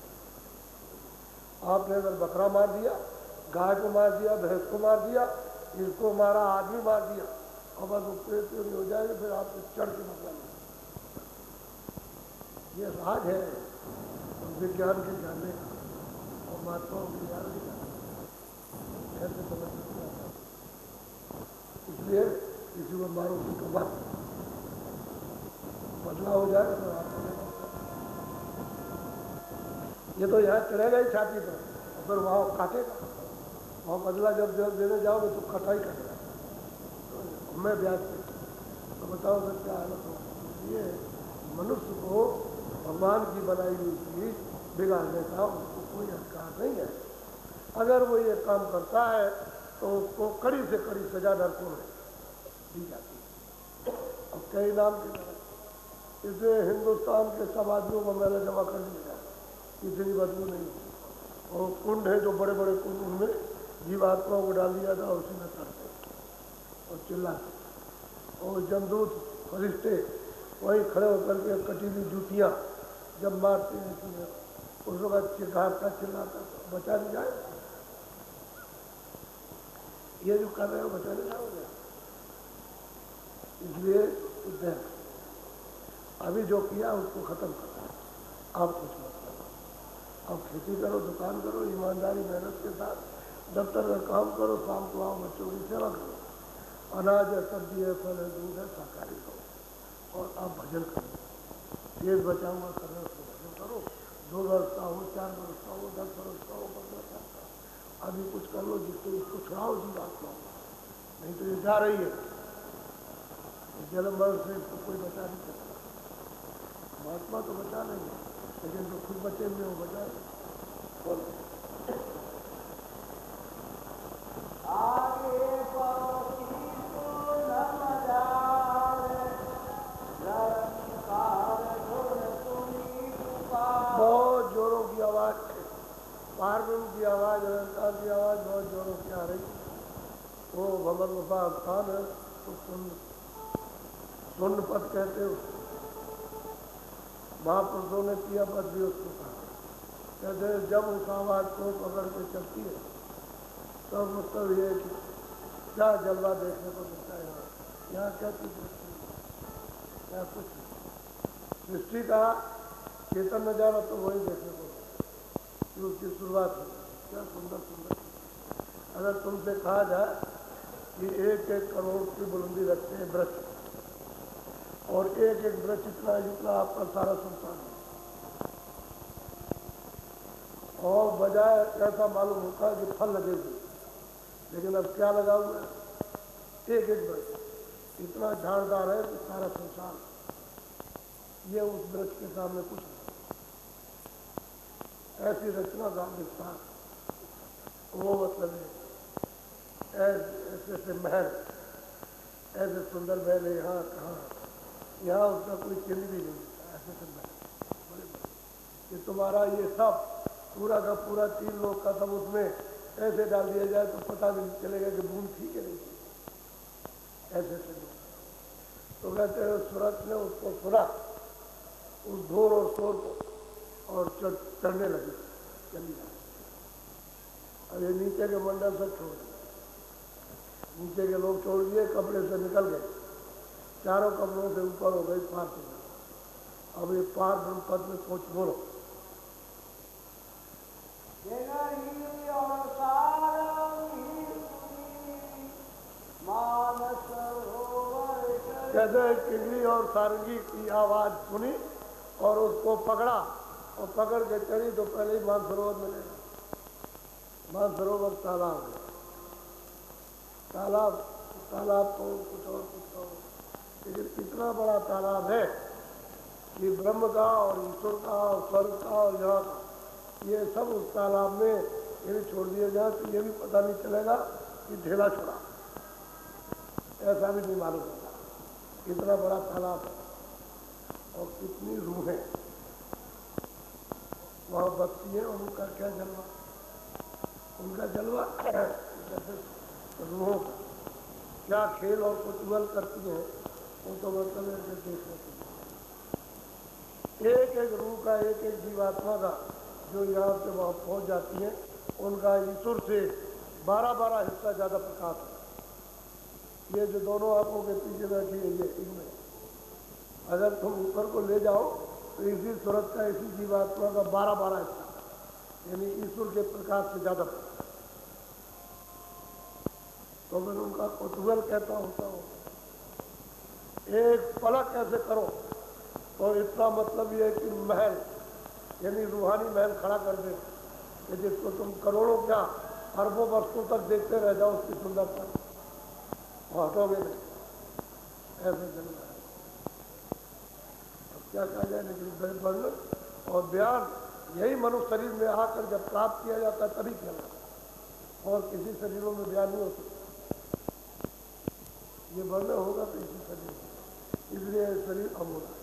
आपने अगर बकरा मार दिया, गाय को मार दिया, भैंस को मार दिया, इसको मारा, आदमी मार दिया, और बस वो प्रेत योनि हो जाएगी, फिर आपको चढ़ के बकरा लेंगे। ये राज है विज्ञान के जानने का और महात्माओं के जानने का, कैसे समझ सकते हैं। इसलिए किसी को मारो तो बात बदला हो जाए तो आप ये तो यहाँ चढ़ेगा ही छाती पर, और फिर वहाँ काटेगा, वहाँ बदला जब देने जाओगे तो कटाई कटेगा, तो मैं ब्याज पे तो बताओ सर क्या हालत हो। इसलिए मनुष्य को भगवान की बनाई हुई चीज बिगाड़ने का उसको कोई अधिकार नहीं है। अगर वो ये काम करता है तो उसको कड़ी से कड़ी सजा नरकों में दी जाती है, और कई नाम के तरह। इसलिए हिंदुस्तान के सब आदमियों को मैंने जमा कर दिया, इतनी बदबू नहीं होती। और कुंड है जो बड़े बड़े कुंड, उनमें जीवात्माओं को डाल दिया था, उसी में करते और चिल्लाते, और जमदूत फरिश्ते वहीं खड़े होकर के कटीली जूतियाँ जब मारते हैं उस वक्त चिल्लाता चिल्लाता बचा नहीं जाए, ये जो कर रहे हो बचा नहीं जाओगे। इसलिए उद्देश्य अभी जो किया उसको खत्म करना, आप कुछ मत करो, अब खेती करो, दुकान करो, ईमानदारी मेहनत के साथ दफ्तर का काम करो, शाम को आओ, बच्चों की सेवा करो, अनाज है, सब्जी है, फल है, दूध है, शाकाहारी करो, और आप भजन करो। ये बचा हुआ करना उसको भजन करो, 2 वर्ष का हो, 4 वर्ष का हो, 10 वर्ष का हो, 15 साल का, अभी कुछ कर लो जिससे इसको छुड़ाओ जीवात्मा, नहीं तो ये जा रही है, जन्म मरण से इसको कोई बचा नहीं सकता। महात्मा तो बचा लेंगे, लेकिन जो खुद बचे हुए वो बचा लेंगे। बहुत जोरों की आवाज, पार्वती की आवाज, अनंता की आवाज बहुत जोरों की आ रही। वो भगवत गुफा स्थान है, तो सुन्न पद कहते हो, महापुरुषों ने किया पद भी उसको कहा। कहते जब उस आवाज को पकड़ के चलती है तो मतलब ये कि क्या जलवा देखने को मिलता है। यहाँ क्या चीज क्या कुछ सृष्टि का चेतन नजारा तो वही देखने को मिलता है। कि उसकी शुरुआत हो। क्या सुंदर सुंदर। अगर तुमसे कहा जाए कि 1-1 करोड़ की बुलंदी रखते हैं वृक्ष, और एक एक वृक्ष इतना जितना आपका सारा संसार है, और बजाय ऐसा मालूम होता है कि फल लगे हुए, लेकिन अब क्या लगा हुआ है? एक एक वृक्ष इतना झाड़दार है कि सारा संसार, ये उस वृक्ष के सामने कुछ नहीं। ऐसी रचना का विस्तार, वो मतलब है ऐसे ऐसे महल, ऐसे सुंदर महल यहाँ कहाँ, यहाँ उसका कोई चिन्ह भी नहीं दिखता। ऐसे ऐसे महल बड़े बड़े, कि तुम्हारा ये सब पूरा का पूरा 3 लोग का सब उसमें ऐसे डाल दिया जाए तो पता भी नहीं चलेगा कि बूंद थी कि नहीं थी। ऐसे ऐसे लोग तो कहते हैं सूरज ने उसको सुना, उस ढोर और शोर को, और चढ़ने लगी, चली जाए। अब ये नीचे के मंडल सब छोड़ दिए, नीचे के लोग छोड़ दिए, कपड़े से निकल गए, चारों कपड़ों से ऊपर हो गई पार से। अब ये पार ब्रह्म पद में पहुंच बोलो। कहते किगरी और सारंगी की आवाज सुनी और उसको पकड़ा, और पकड़ के चली तो पहले ही मानसरोवर मिलेगा। मानसरोवर तालाब है, तालाब तालाब तो कुछ और, लेकिन इतना बड़ा तालाब है कि ब्रह्म का और ईश्वर का और स्वर्ग का और यहाँ का, ये सब उस तालाब में यदि छोड़ दिया जाए तो ये भी पता नहीं चलेगा कि ढेला छोड़ा, ऐसा भी नहीं मालूम होगा। इतना बड़ा तालाब है और कितनी रूहें वहाँ बसती है, और उनका क्या जलवा, उनका जलवा जैसे रूहों का क्या खेल और कुतूहल करती हैं, वो तो मतलब है कि देखने के लिए एक एक रूह का, एक एक जीवात्मा का जो यहाँ से वहाँ पहुँच जाती है, उनका ईश्वर से 12-12 हिस्सा ज़्यादा प्रकाश है। ये जो दोनों आंखों के पीछे बैठी है, ये इनमें अगर तुम ऊपर को ले जाओ तो इसी सूरत का, इसी जीवात्मा का 12-12 हिस्सा, यानी ईश्वर के प्रकाश से ज़्यादा प्रकाश। तो मैं उनका कुतूहल कहता होता हूँ। एक पलक ऐसे करो तो इसका मतलब ये है कि महल, यानी रूहानी महल खड़ा कर दे, कि जिसको तुम करोड़ों क्या अरबों वर्षों तक देखते रह जाओ उसकी सुंदरता, हटोगे नहीं, ऐसे चल रहा है। अब क्या कहा जाए, लेकिन वर्णन और बयान यही मनुष्य शरीर में आकर जब प्राप्त किया जाता है तभी किया जाता है, और किसी शरीरों में बयान नहीं हो सकता। ये वर्णन होगा तो इसी शरीर, इसलिए शरीर अमोल है।